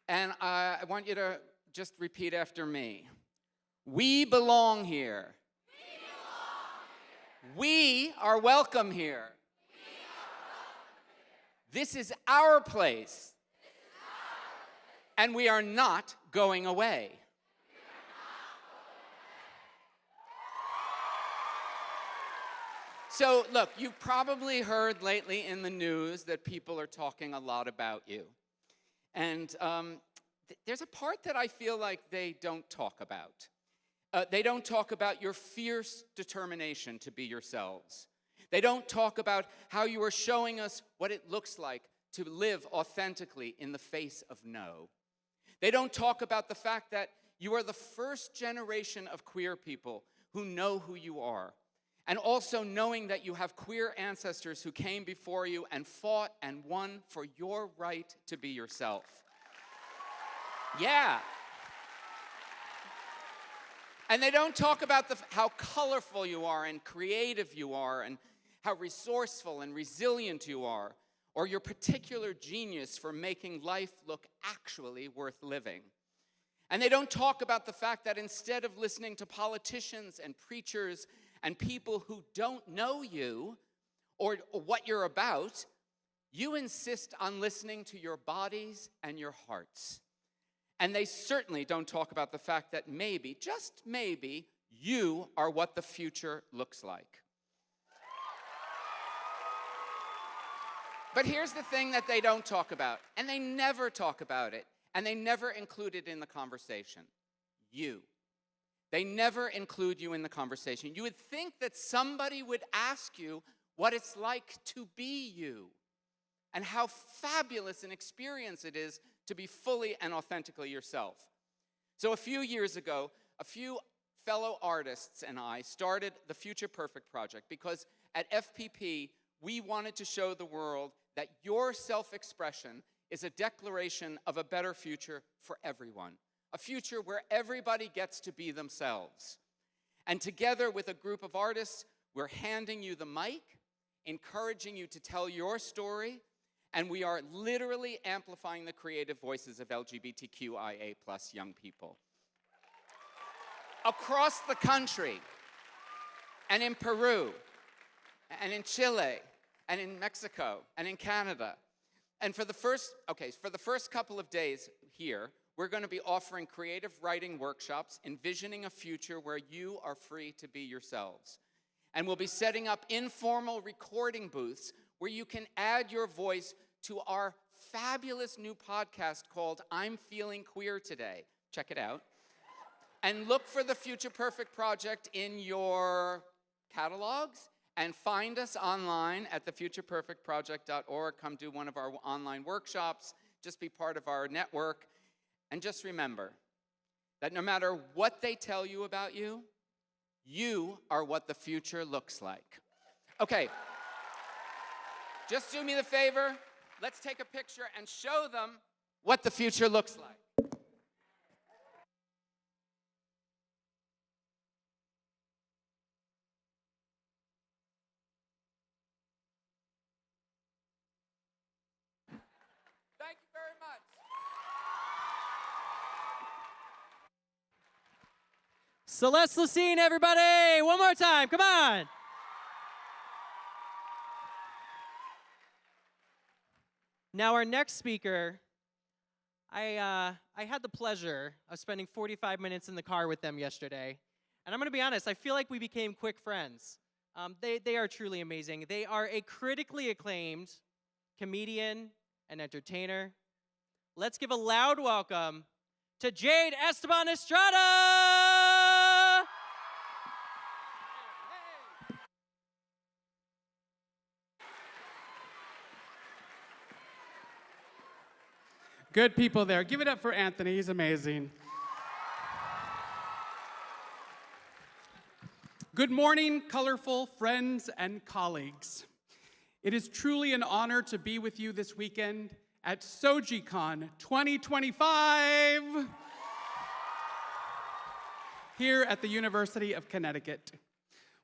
and I want you to just repeat after me. We belong here. We are welcome here. This is our place. And we are not going away. So, look, you've probably heard lately in the news that people are talking a lot about you. And there's a part that I feel like they don't talk about. They don't talk about your fierce determination to be yourselves. They don't talk about how you are showing us what it looks like to live authentically in the face of no. They don't talk about the fact that you are the first generation of queer people who know who you are. And also knowing that you have queer ancestors who came before you and fought and won for your right to be yourself. Yeah. And they don't talk about how colorful you are and creative you are and how resourceful and resilient you are, or your particular genius for making life look actually worth living. And they don't talk about the fact that instead of listening to politicians and preachers and people who don't know you or what you're about, you insist on listening to your bodies and your hearts. And they certainly don't talk about the fact that maybe, just maybe, you are what the future looks like. But here's the thing that they don't talk about, and they never talk about it, and they never include it in the conversation. You. They never include you in the conversation. You would think that somebody would ask you what it's like to be you and how fabulous an experience it is to be fully and authentically yourself. So a few years ago, a few fellow artists and I started the Future Perfect Project because at FPP, we wanted to show the world that your self-expression is a declaration of a better future for everyone. A future where everybody gets to be themselves. And together with a group of artists, we're handing you the mic, encouraging you to tell your story, and we are literally amplifying the creative voices of LGBTQIA+ young people. Across the country, and in Peru, and in Chile, and in Mexico, and in Canada. And for the first couple of days here, we're going to be offering creative writing workshops, envisioning a future where you are free to be yourselves. And we'll be setting up informal recording booths where you can add your voice to our fabulous new podcast called I'm Feeling Queer Today. Check it out. And look for the Future Perfect Project in your catalogs. And find us online at thefutureperfectproject.org. Come do one of our online workshops. Just be part of our network. And just remember that no matter what they tell you about you, you are what the future looks like. Okay. Just do me the favor. Let's take a picture and show them what the future looks like. Thank you very much. Celeste Lucine, everybody! One more time, come on! Now our next speaker, I had the pleasure of spending 45 minutes in the car with them yesterday. And I'm gonna be honest, I feel like we became quick friends. They are truly amazing. They are a critically acclaimed comedian and entertainer. Let's give a loud welcome to Jade Esteban Estrada! Good people there. Give it up for Anthony. He's amazing. Good morning, colorful friends and colleagues. It is truly an honor to be with you this weekend at SOGIEcon 2025 here at the University of Connecticut.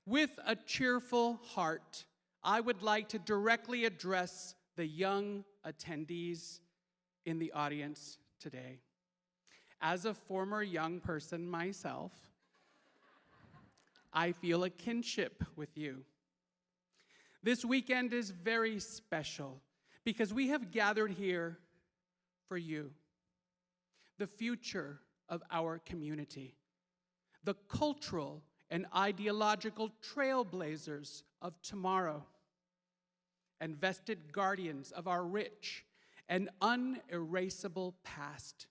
With a cheerful heart, I would like to directly address the young attendees in the audience today. As a former young person myself, I feel a kinship with you. This weekend is very special because we have gathered here for you, the future of our community, the cultural and ideological trailblazers of tomorrow, and vested guardians of our rich and unerasable past.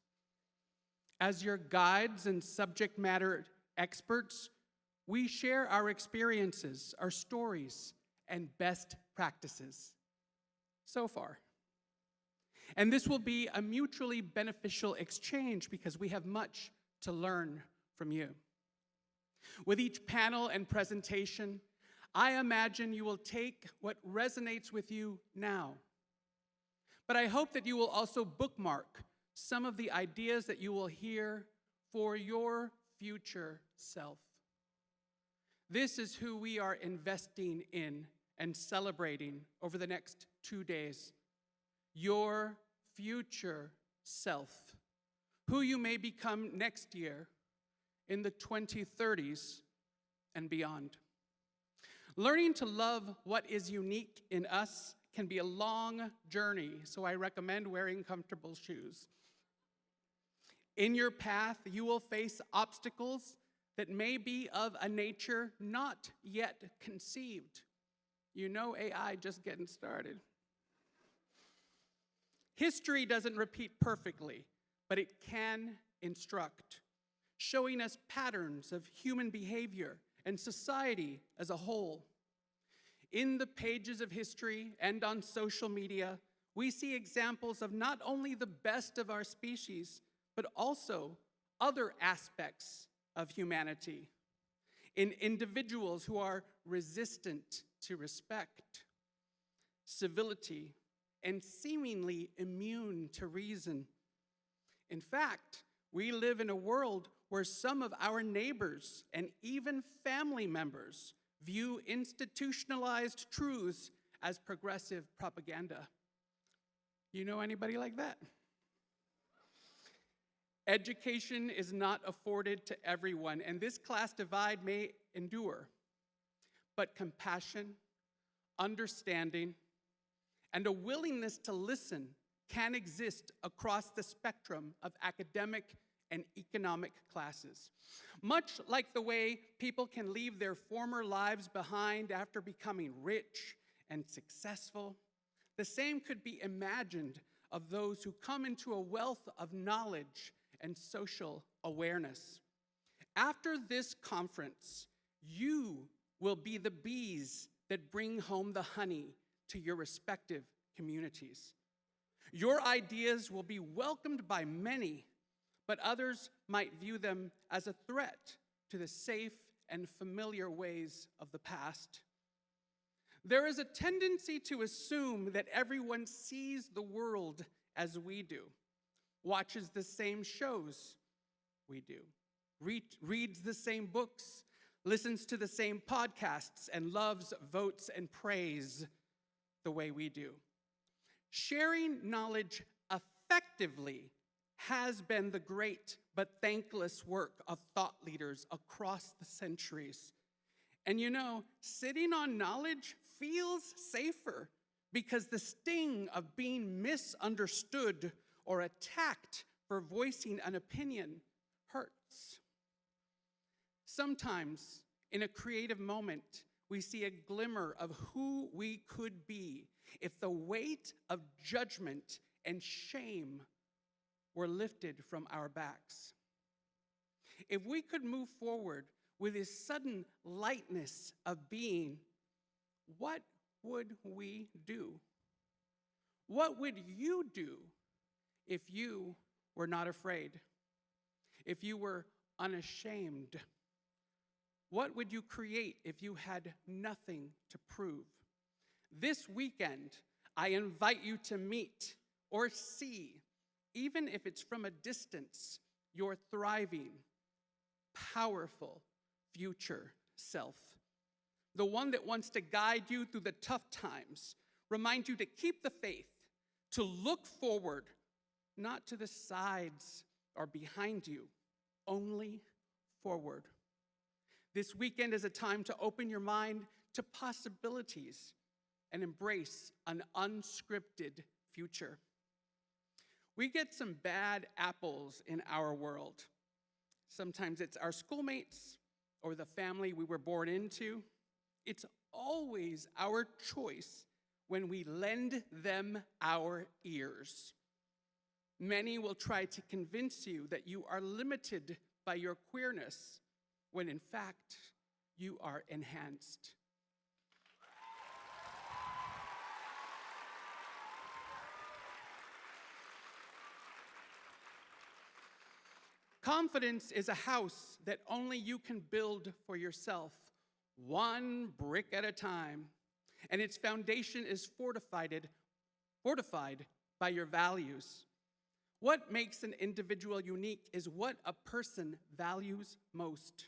As your guides and subject matter experts, we share our experiences, our stories, and best practices so far. And this will be a mutually beneficial exchange because we have much to learn from you. With each panel and presentation, I imagine you will take what resonates with you now. But I hope that you will also bookmark some of the ideas that you will hear for your future self. This is who we are investing in and celebrating over the next 2 days. Your future self, who you may become next year in the 2030s and beyond. Learning to love what is unique in us can be a long journey, so I recommend wearing comfortable shoes. In your path, you will face obstacles that may be of a nature not yet conceived. You know, AI just getting started. History doesn't repeat perfectly, but it can instruct, showing us patterns of human behavior and society as a whole. In the pages of history and on social media, we see examples of not only the best of our species, but also other aspects of humanity, in individuals who are resistant to respect, civility, and seemingly immune to reason. In fact, we live in a world where some of our neighbors and even family members view institutionalized truths as progressive propaganda. You know anybody like that? Education is not afforded to everyone, and this class divide may endure. But compassion, understanding, and a willingness to listen can exist across the spectrum of academic and economic classes. Much like the way people can leave their former lives behind after becoming rich and successful, the same could be imagined of those who come into a wealth of knowledge and social awareness. After this conference, you will be the bees that bring home the honey to your respective communities. Your ideas will be welcomed by many, but others might view them as a threat to the safe and familiar ways of the past. There is a tendency to assume that everyone sees the world as we do, watches the same shows we do, reads the same books, listens to the same podcasts, and loves, votes, and prays the way we do. Sharing knowledge effectively has been the great but thankless work of thought leaders across the centuries. And you know, sitting on knowledge feels safer because the sting of being misunderstood or attacked for voicing an opinion hurts. Sometimes, in a creative moment, we see a glimmer of who we could be if the weight of judgment and shame were lifted from our backs. If we could move forward with this sudden lightness of being, what would we do? What would you do if you were not afraid? If you were unashamed? What would you create if you had nothing to prove? This weekend, I invite you to meet or see, even if it's from a distance, your thriving, powerful future self. The one that wants to guide you through the tough times, remind you to keep the faith, to look forward, not to the sides or behind you, only forward. This weekend is a time to open your mind to possibilities and embrace an unscripted future. We get some bad apples in our world. Sometimes it's our schoolmates or the family we were born into. It's always our choice when we lend them our ears. Many will try to convince you that you are limited by your queerness, when in fact, you are enhanced. Confidence is a house that only you can build for yourself, one brick at a time. And its foundation is fortified by your values. What makes an individual unique is what a person values most.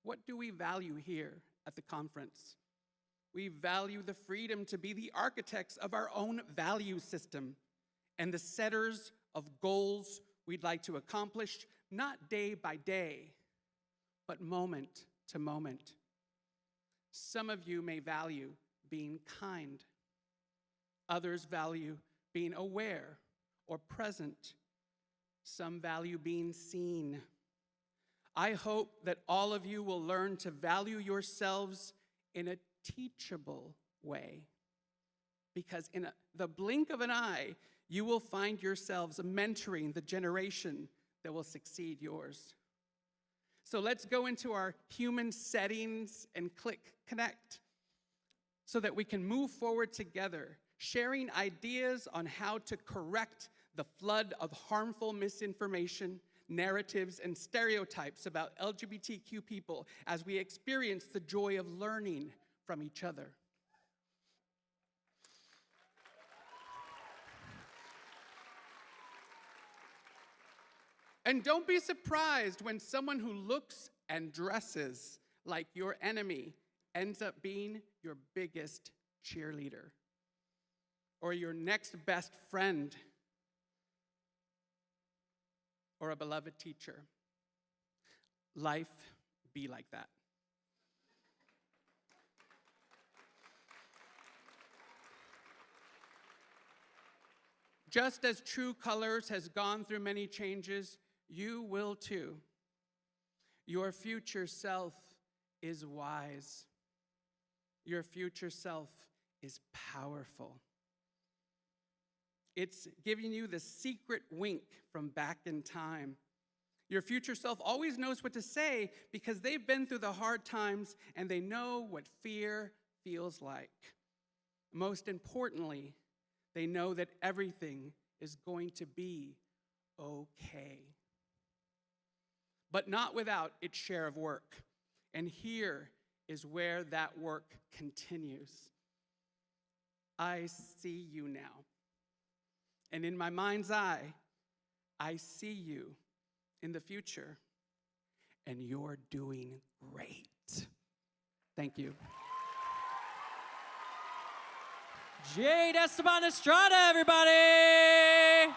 What do we value here at the conference? We value the freedom to be the architects of our own value system and the setters of goals we'd like to accomplish, not day by day, but moment to moment. Some of you may value being kind. Others value being aware or present. Some value being seen. I hope that all of you will learn to value yourselves in a teachable way, because in the blink of an eye, you will find yourselves mentoring the generation that will succeed yours. So let's go into our human settings and connect so that we can move forward together, sharing ideas on how to correct the flood of harmful misinformation, narratives, and stereotypes about LGBTQ people as we experience the joy of learning from each other. And don't be surprised when someone who looks and dresses like your enemy ends up being your biggest cheerleader or your next best friend or a beloved teacher. Life be like that. Just as True Colors has gone through many changes, you will too. Your future self is wise. Your future self is powerful. It's giving you the secret wink from back in time. Your future self always knows what to say because they've been through the hard times and they know what fear feels like. Most importantly, they know that everything is going to be okay. But not without its share of work. And here is where that work continues. I see you now. And in my mind's eye, I see you in the future. And you're doing great. Thank you. Jade Esteban Estrada, everybody!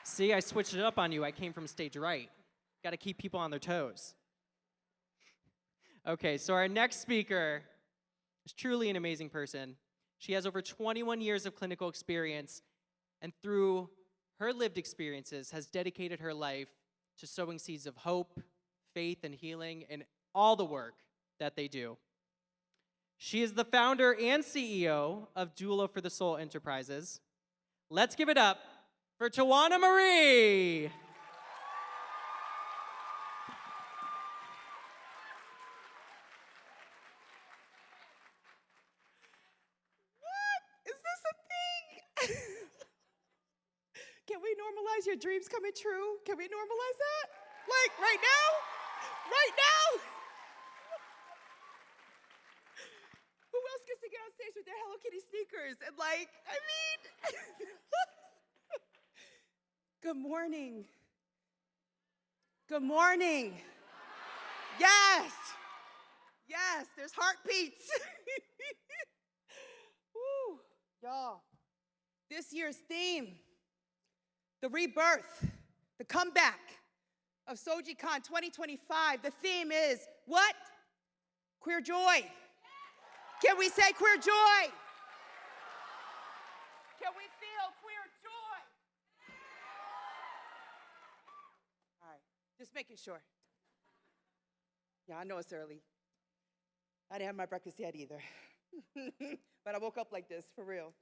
See, I switched it up on you. I came from stage right. Got to keep people on their toes. Okay, so our next speaker is truly an amazing person. She has over 21 years of clinical experience, and through her lived experiences has dedicated her life to sowing seeds of hope, faith, and healing in all the work that they do. She is the founder and CEO of Doula for the Soul Enterprises. Let's give it up for Tawana Marie. Is this a thing? Can we normalize your dreams coming true? Can we normalize that? Like right now? Right now? Who else gets to get on stage with their Hello Kitty sneakers? And like, I mean, good morning. Good morning. Yes. Yes, there's heartbeats. Woo, y'all. This year's theme, the rebirth, the comeback of SOGIEcon 2025. The theme is what? Queer joy. Can we say queer joy? Can we feel queer joy? All right, just making sure. Yeah, I know it's early. I didn't have my breakfast yet either. But I woke up like this, for real.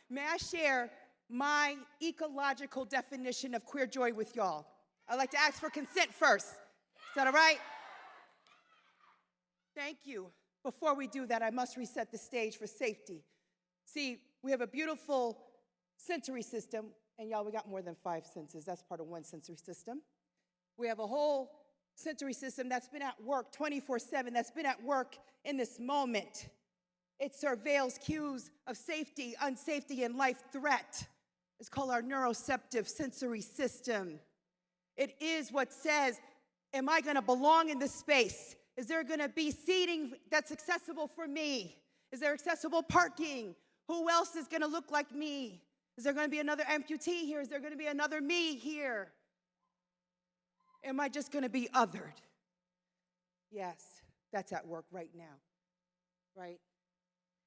May I share my ecological definition of queer joy with y'all? I'd like to ask for consent first. Is that all right? Thank you. Before we do that, I must reset the stage for safety. See, we have a beautiful sensory system and y'all, we got more than 5 senses. That's part of one sensory system. We have a whole sensory system that's been at work 24/7, that's been at work in this moment. It surveils cues of safety, unsafety, and life threat. It's called our neuroceptive sensory system. It is what says, am I going to belong in this space? Is there going to be seating that's accessible for me? Is there accessible parking? Who else is going to look like me? Is there going to be another amputee here? Is there going to be another me here? Am I just going to be othered? Yes, that's at work right now, right?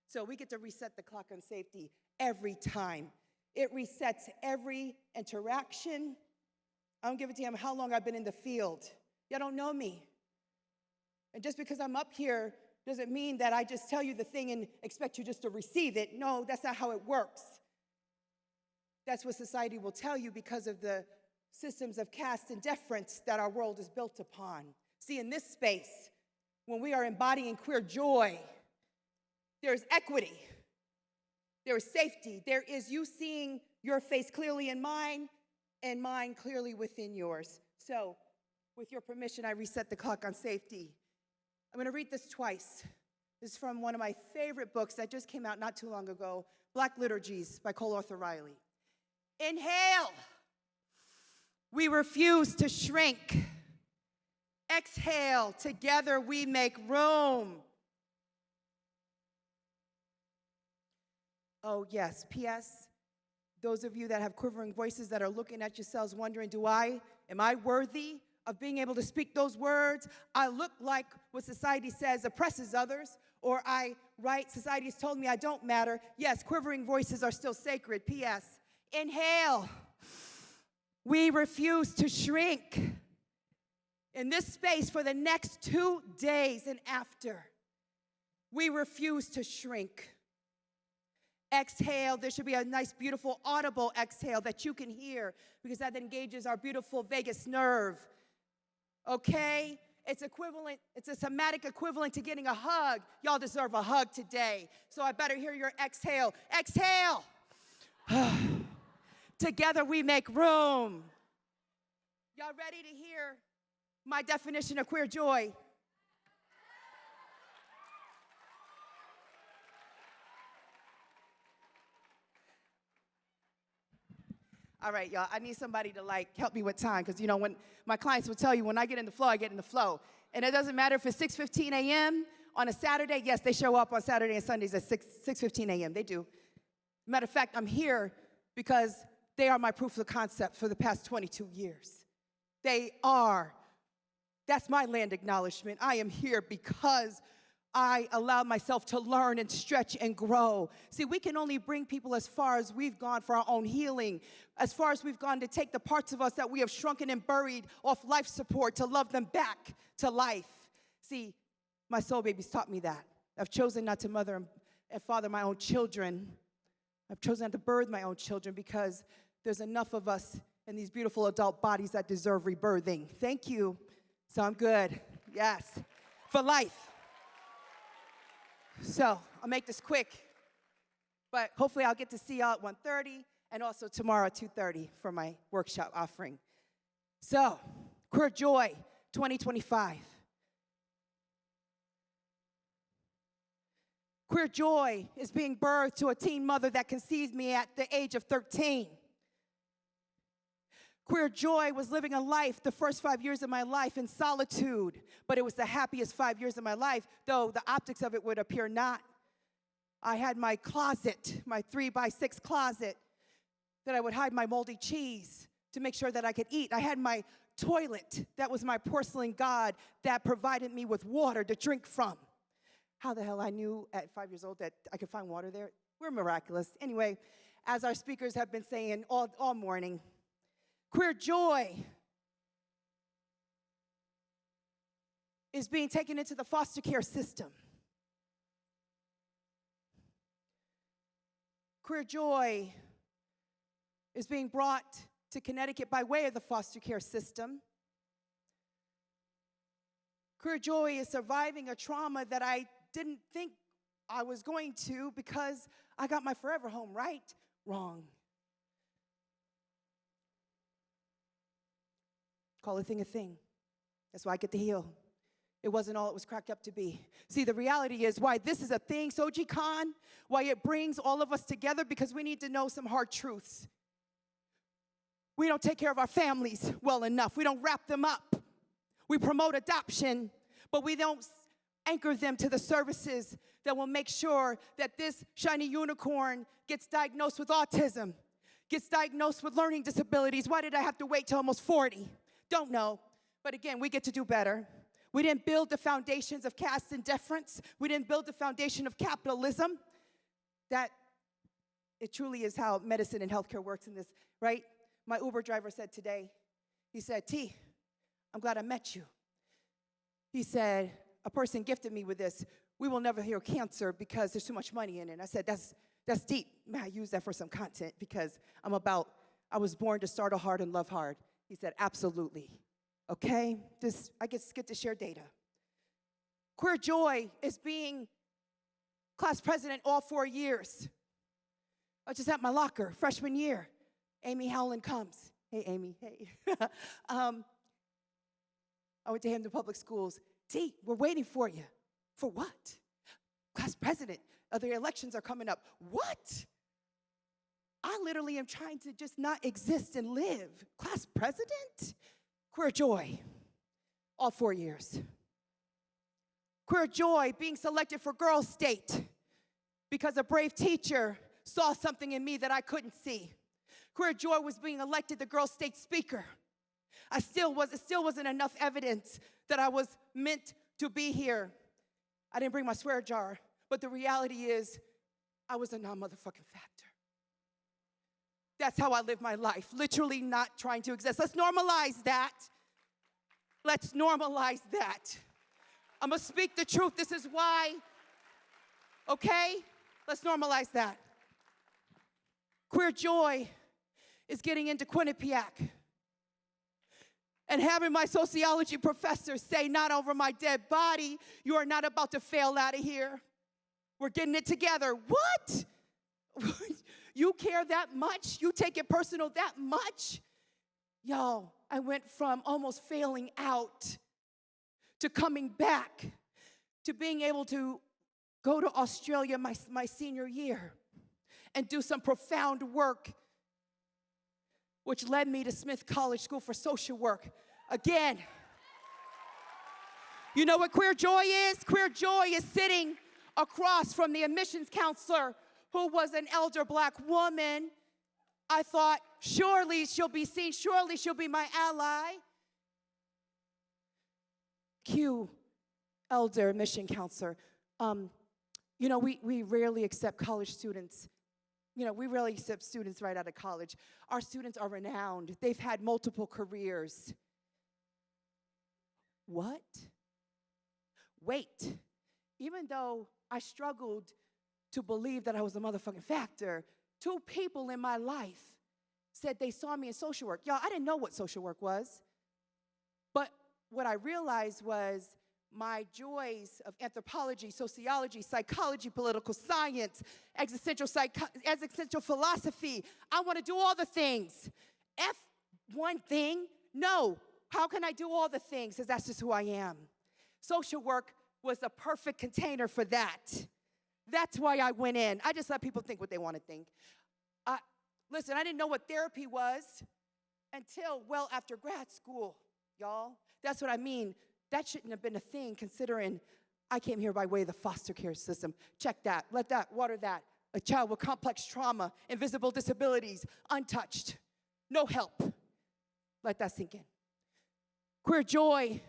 So we get to reset the clock on safety every time. It resets every interaction. I don't give a damn how long I've been in the field. Y'all don't know me. And just because I'm up here doesn't mean that I just tell you the thing and expect you just to receive it. No, that's not how it works. That's what society will tell you because of the systems of caste and deference that our world is built upon. See, in this space, when we are embodying queer joy, there's equity, there is safety, there is you seeing your face clearly in mine and mine clearly within yours. So, with your permission, I reset the clock on safety. I'm going to read this twice. This is from one of my favorite books that just came out not too long ago, Black Liturgies by Cole Arthur Riley. Inhale. We refuse to shrink. Exhale. Together we make room. Oh, yes. P.S. Those of you that have quivering voices that are looking at yourselves wondering, am I worthy of being able to speak those words? I look like what society says oppresses others, or society has told me I don't matter. Yes, quivering voices are still sacred. P.S. Inhale. We refuse to shrink. In this space for the next 2 days and after, we refuse to shrink. Exhale. There should be a nice, beautiful, audible exhale that you can hear because that engages our beautiful vagus nerve. Okay? It's a somatic equivalent to getting a hug. Y'all deserve a hug today. So I better hear your exhale. Exhale. Together we make room. Y'all ready to hear my definition of queer joy? All right, y'all, I need somebody to help me with time because when my clients will tell you when I get in the flow, I get in the flow. And it doesn't matter if it's 6:15 a.m. on a Saturday. Yes, they show up on Saturday and Sundays at 6:15 a.m. They do. Matter of fact, I'm here because they are my proof of concept for the past 22 years. They are. That's my land acknowledgement. I am here because I allow myself to learn and stretch and grow. See, we can only bring people as far as we've gone for our own healing, as far as we've gone to take the parts of us that we have shrunken and buried off life support to love them back to life. See, my soul babies taught me that. I've chosen not to mother and father my own children. I've chosen not to birth my own children because there's enough of us in these beautiful adult bodies that deserve rebirthing. Thank you. So I'm good. Yes. For life. So I'll make this quick, but hopefully I'll get to see y'all at 1:30 and also tomorrow at 2:30 for my workshop offering. So, Queer Joy 2025. Queer Joy is being birthed to a teen mother that conceived me at the age of 13. Queer Joy was living a life, the first 5 years of my life, in solitude, but it was the happiest 5 years of my life, though the optics of it would appear not. I had my closet, my 3x6 closet, that I would hide my moldy cheese to make sure that I could eat. I had my toilet, that was my porcelain god, that provided me with water to drink from. How the hell I knew at 5 years old that I could find water there? We're miraculous. Anyway, as our speakers have been saying all morning, Queer Joy is being taken into the foster care system. Queer Joy is being brought to Connecticut by way of the foster care system. Queer Joy is surviving a trauma that I didn't think I was going to because I got my forever home right. Wrong. call a thing a thing. That's why I get to heal. It wasn't all it was cracked up to be. See, the reality is why this is a thing, SOGIEcon, why it brings all of us together, because we need to know some hard truths. We don't take care of our families well enough. We don't wrap them up. We promote adoption, but we don't anchor them to the services that will make sure that this shiny unicorn gets diagnosed with autism, gets diagnosed with learning disabilities. Why did I have to wait till almost 40? Don't know. But again, we get to do better. We didn't build the foundations of caste and deference. We didn't build the foundation of capitalism. That it truly is how medicine and healthcare works in this, right? My Uber driver said today, he said, T, I'm glad I met you. He said, a person gifted me with this. We will never heal cancer because there's too much money in it. And I said, that's deep. May I use that for some content because I was born to start hard and love hard. He said, absolutely. Okay, I get to share data. Queer Joy is being class president all 4 years. I was just at my locker, freshman year. Amy Howland comes. Hey, Amy, hey. I went to Hampton Public Schools. T, we're waiting for you. For what? Class president. The elections are coming up. What? I literally am trying to just not exist and live. Class president? Queer Joy, all 4 years. Queer Joy being selected for Girls State because a brave teacher saw something in me that I couldn't see. Queer Joy was being elected the Girls State speaker. It still wasn't enough evidence that I was meant to be here. I didn't bring my swear jar, but the reality is I was a non-motherfucking factor. That's how I live my life, literally not trying to exist. Let's normalize that. Let's normalize that. I'm gonna speak the truth. This is why, okay? Let's normalize that. Queer Joy is getting into Quinnipiac and having my sociology professor say, not over my dead body, you are not about to fail out of here. We're getting it together. What? You care that much? You take it personal that much? Y'all, I went from almost failing out to coming back to being able to go to Australia my senior year and do some profound work, which led me to Smith College School for Social Work. Again, you know what Queer Joy is? Queer Joy is sitting across from the admissions counselor who was an elder Black woman. I thought, surely she'll be seen, surely she'll be my ally. Q, elder admission counselor. You know, we rarely accept college students. You know, we rarely accept students right out of college. Our students are renowned. They've had multiple careers. What? Wait. Even though I struggled to believe that I was a motherfucking factor, 2 people in my life said they saw me in social work. Y'all, I didn't know what social work was. But what I realized was my joys of anthropology, sociology, psychology, political science, existential philosophy. I want to do all the things. F one thing? No. How can I do all the things? Because that's just who I am. Social work was a perfect container for that. That's why I went in. I just let people think what they want to think. Listen, I didn't know what therapy was until well after grad school, y'all. That's what I mean. That shouldn't have been a thing considering I came here by way of the foster care system. Check that, let that, water that. A child with complex trauma, invisible disabilities, untouched, no help. Let that sink in. Queer Joy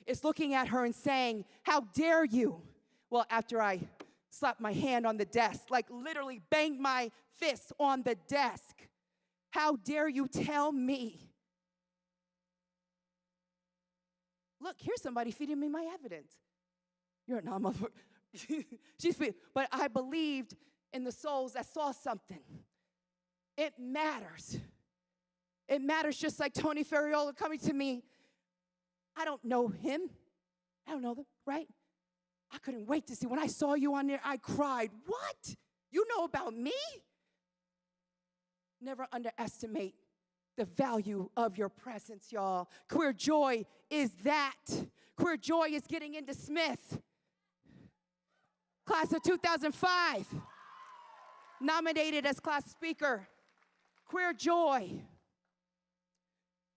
is looking at her and saying, how dare you? Well, after I slapped my hand on the desk, like literally banged my fist on the desk. How dare you tell me? Look, here's somebody feeding me my evidence. You're a non-mother. But I believed in the souls that saw something. It matters. It matters, just like Tony Ferriola coming to me. I don't know him. I don't know them, right? I couldn't wait to see. When I saw you on there, I cried. What? You know about me? Never underestimate the value of your presence, y'all. Queer joy is that. Queer joy is getting into Smith. Class of 2005, nominated as class speaker. Queer joy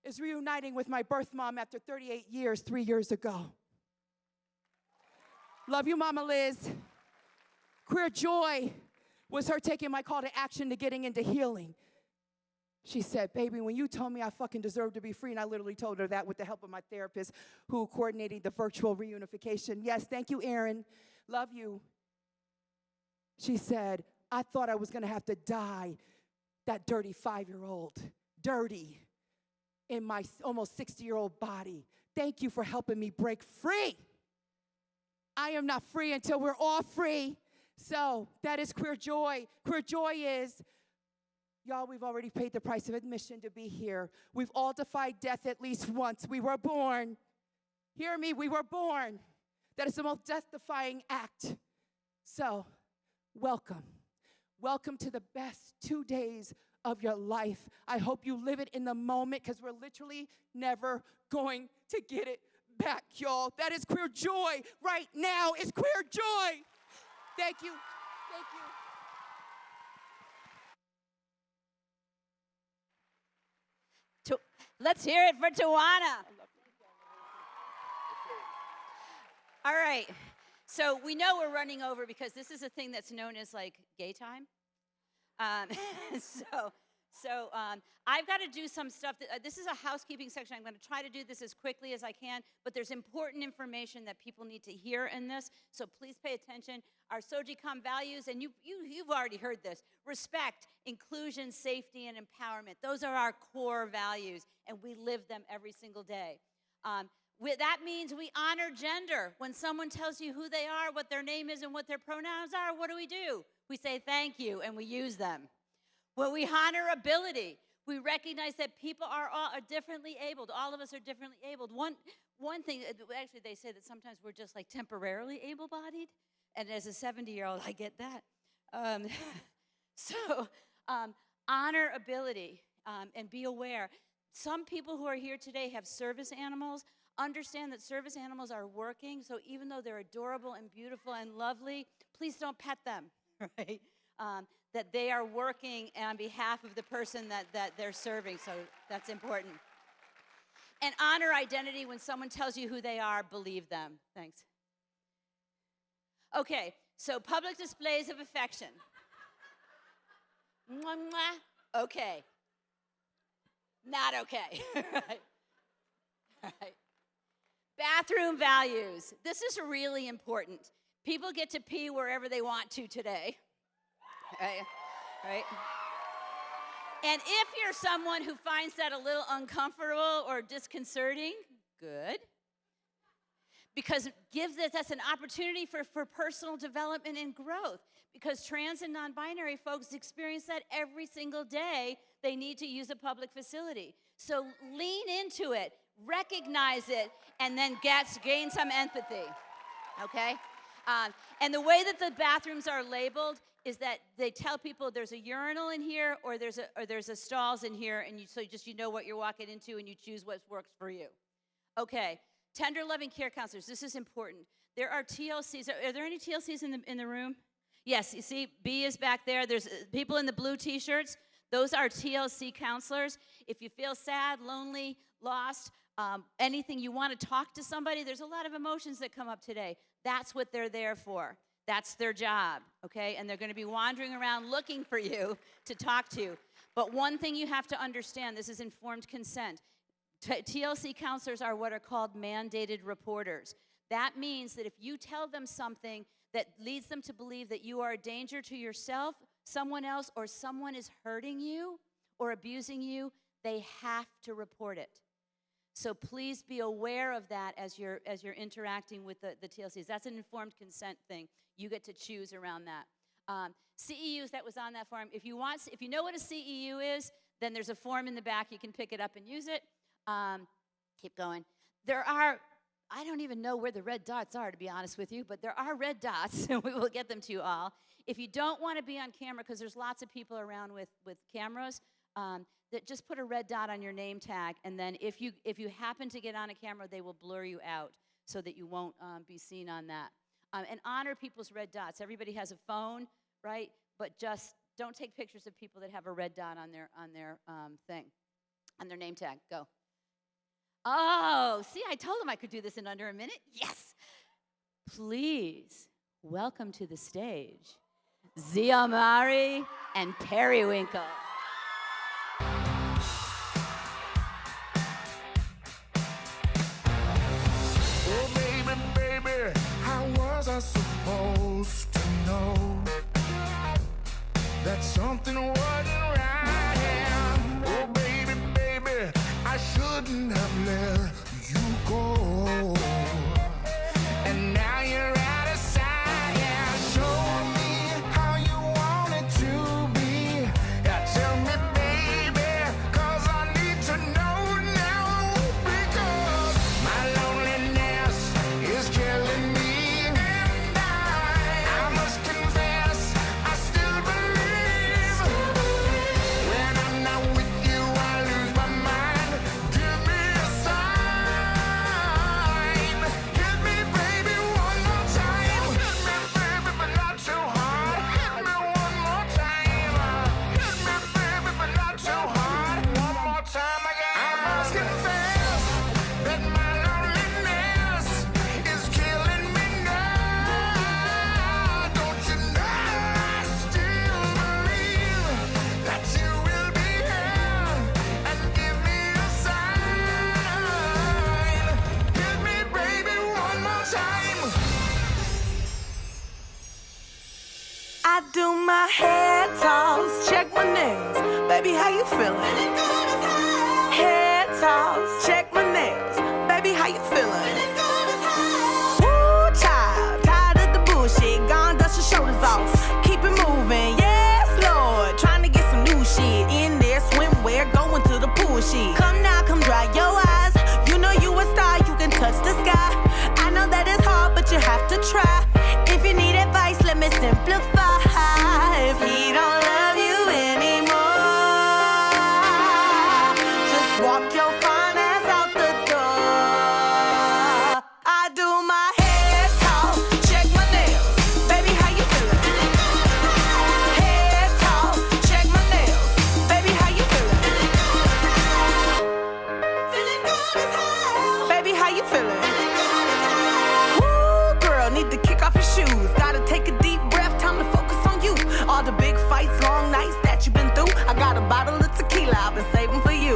is reuniting with my birth mom after 38 years, 3 years ago. Love you, Mama Liz. Queer joy was her taking my call to action to getting into healing. She said, baby, when you told me I fucking deserve to be free, and I literally told her that with the help of my therapist who coordinated the virtual reunification. Yes, thank you, Erin. Love you. She said, I thought I was going to have to die, that dirty 5-year-old, dirty, in my almost 60-year-old body. Thank you for helping me break free. I am not free until we're all free. So that is queer joy. Queer joy is, y'all, we've already paid the price of admission to be here. We've all defied death at least once. We were born. Hear me, we were born. That is the most death-defying act. So, welcome. Welcome to the best 2 days of your life. I hope you live it in the moment because we're literally never going to get it back, y'all. That is queer joy. Right now is queer joy. Thank you. Thank you. Let's hear it for Tawana. All right. So we know we're running over because this is a thing that's known as like gay time. So I've got to do some stuff. This is a housekeeping section. I'm going to try to do this as quickly as I can, but there's important information that people need to hear in this, so please pay attention. Our SOGIEcon values, and you've already heard this: respect, inclusion, safety, and empowerment. Those are our core values, and we live them every single day. That means we honor gender. When someone tells you who they are, what their name is, and what their pronouns are, what do? We say thank you, and we use them. When we honor ability, we recognize that people are differently abled. All of us are differently abled. One thing, actually, they say that sometimes we're just like temporarily able-bodied, and as a 70-year-old, I get that. Honor ability and be aware. Some people who are here today have service animals. Understand that service animals are working, so even though they're adorable and beautiful and lovely, please don't pet them, right? That they are working on behalf of the person that they're serving, so that's important. And honor identity. When someone tells you who they are, believe them. Thanks. Okay, so public displays of affection. Mwah, mwah. Okay. Not okay. Right. Right. Bathroom values. This is really important. People get to pee wherever they want to today. Right? And if you're someone who finds that a little uncomfortable or disconcerting, good. Because that's an opportunity for personal development and growth. Because trans and non-binary folks experience that every single day. They need to use a public facility. So lean into it, recognize it, and then gain some empathy, okay? And the way that the bathrooms are labeled is that they tell people there's a urinal in here or there's a stalls in here, and you know what you're walking into and you choose what works for you. Okay, tender loving care counselors, this is important. There are TLCs. Are there any TLCs in the room? Yes, you see, B is back there. There's people in the blue t-shirts. Those are TLC counselors. If you feel sad, lonely, lost, anything, you want to talk to somebody, there's a lot of emotions that come up today. That's what they're there for. That's their job, okay? And they're going to be wandering around looking for you to talk to. But one thing you have to understand, this is informed consent. TLC counselors are what are called mandated reporters. That means that if you tell them something that leads them to believe that you are a danger to yourself, someone else, or someone is hurting you or abusing you, they have to report it. So please be aware of that as you're interacting with the TLCs. That's an informed consent thing. You get to choose around that. CEUs, that was on that form. If you know what a CEU is, then there's a form in the back. You can pick it up and use it. Keep going. I don't even know where the red dots are, to be honest with you, but there are red dots, and we will get them to you all. If you don't want to be on camera, because there's lots of people around with cameras, that just put a red dot on your name tag, and then if you happen to get on a camera, they will blur you out so that you won't be seen on that. And honor people's red dots. Everybody has a phone, right? But just don't take pictures of people that have a red dot on their thing, on their name tag. Go. Oh, see, I told them I could do this in under a minute. Yes. Please welcome to the stage, Zia Mari and Periwinkle. Oh, baby, baby, how was I supposed to know that something wasn't right? Oh, baby, baby, I shouldn't have let you go. And now you're out of sight. Yeah, show me how you want it to be. Yeah, tell me, baby, 'cause I need to know now. Because my loneliness is killing me. And I must confess, I still believe. When I'm not with you, I lose my mind. Give me a sign. Hit me, baby, one more time. Hit me, baby, but not too hard. Hit me one more time. Hit me, baby, but not too hard. One more time again. I must confess that my loneliness is killing me now. Don't you know I still believe that you will be here and give me a sign. Hit me, baby, one more time. I do my hair toss, check my nails. Baby, how you feeling? Hair toss, check my nails. Baby, how you feeling? Woo, child, tired of the bullshit. Gone, dust your shoulders off. Keep it moving, yes, Lord. Trying to get some new shit in there. Swimwear, going to the pool shit. Come now, come dry your eyes. You know you a star, you can touch the sky. I know that it's hard, but you have to try. If you need advice, let me simplify. If he don't love you anymore, just walk your fine ass out the door. I do my hair talk, check my nails. Baby, how you feeling? Hair talk, check my nails. Baby, how you feeling? Feeling good as hell. Baby, how you feeling? Woo, girl, need to kick off your shoes. Gotta take a deep breath, time to focus on you. All the big fights, long nights that you've been through. I got a bottle of tequila I've been saving for you.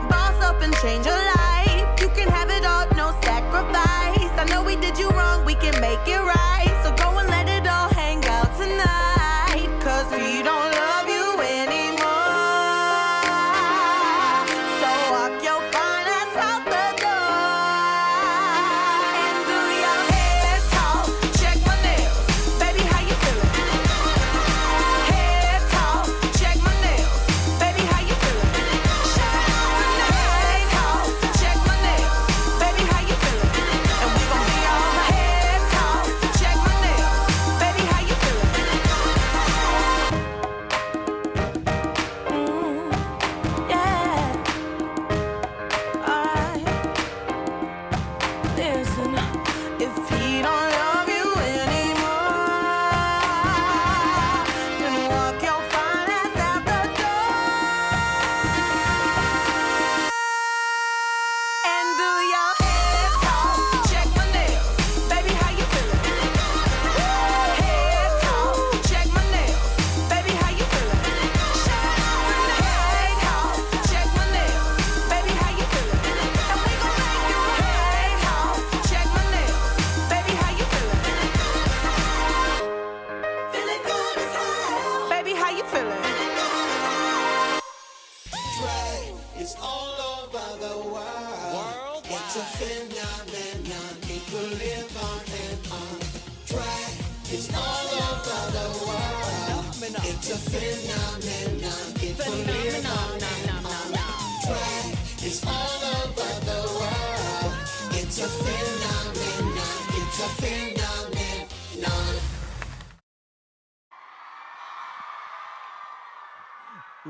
Boss up and change your life. You can have it all, no sacrifice. I know we did you wrong, we can make it right. So go and let it all hang out tonight. 'Cause he don't love you anymore. So walk your fine ass out the door. And do your hair talk, check my nails. Baby, how you feeling? Hair talk, check my nails. Baby, how you feeling? Hair talk, check my nails. Baby, how you feeling? And we gon' be all hair talk, check my nails. Baby, how you feeling? Yeah. Alright. Listen, if he don't love you anymore, then walk your fine ass out the door. And do your hair talk, check my nails. Baby, how you feeling? Hair talk, check my nails. Baby, how you feeling? Hair talk, check my nails. Baby, how you feeling? And we gon' make you hair talk, check my nails. Baby, how you feeling? Feeling good as hell. Baby, how you feeling? Drag is all over the world. It's a phenomenon. People live on and on. Drag is all over the world. It's a phenomenon. People live on and on. Drag is all over the world. It's a phenomenon. It's a phenomenon.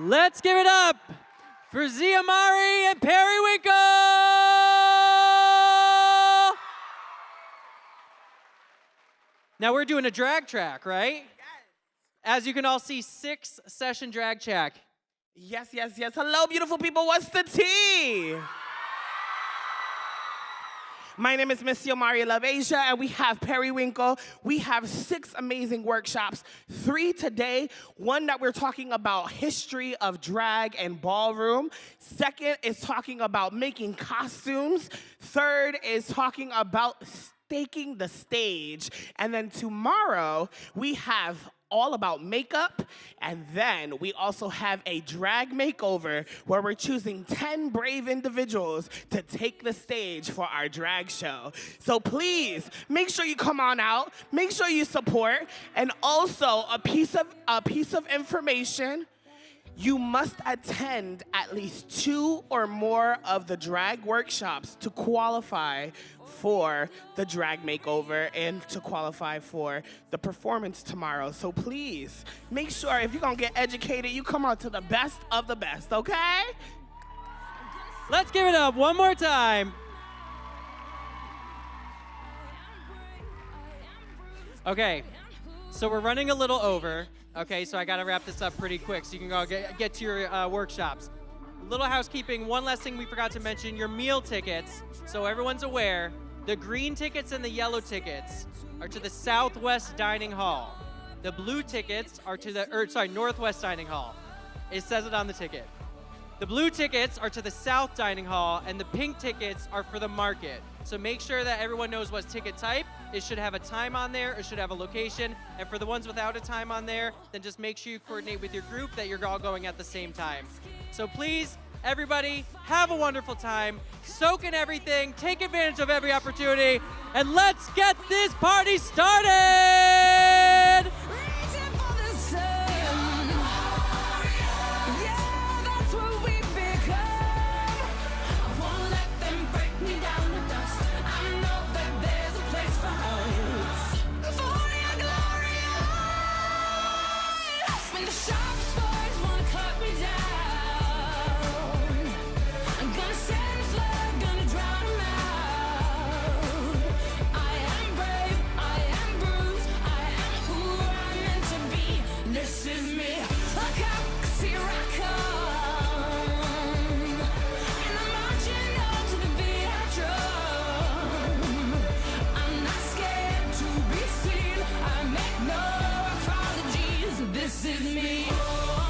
Let's give it up for Ziamari and Periwinkle! Now we're doing a drag track, right? Yes. As you can all see, 6-session drag track. Yes, yes, yes. Hello, beautiful people. What's the tea? My name is Miss Yomari LaBeija, and we have Periwinkle. We have 6 amazing workshops, 3 today. One that we're talking about history of drag and ballroom. Second is talking about making costumes. Third is talking about staking the stage. And then tomorrow, we have all about makeup, and then we also have a drag makeover where we're choosing 10 brave individuals to take the stage for our drag show. So please, make sure you come on out, make sure you support, and also a piece of information. You must attend at least 2 or more of the drag workshops to qualify for the drag makeover and to qualify for the performance tomorrow. So please, make sure if you're gonna get educated, you come out to the best of the best, okay? Let's give it up one more time. Okay, so we're running a little over. Okay, so I gotta wrap this up pretty quick so you can go get to your workshops. Little housekeeping, one last thing we forgot to mention, your meal tickets, so everyone's aware. The green tickets and the yellow tickets are to the Southwest Dining Hall. The blue tickets are to the, Northwest Dining Hall. It says it on the ticket. The blue tickets are to the South Dining Hall, and the pink tickets are for the market. So make sure that everyone knows what ticket type. It should have a time on there, it should have a location, and for the ones without a time on there, then just make sure you coordinate with your group that you're all going at the same time. So please, everybody, have a wonderful time, soak in everything, take advantage of every opportunity, and let's get this party started!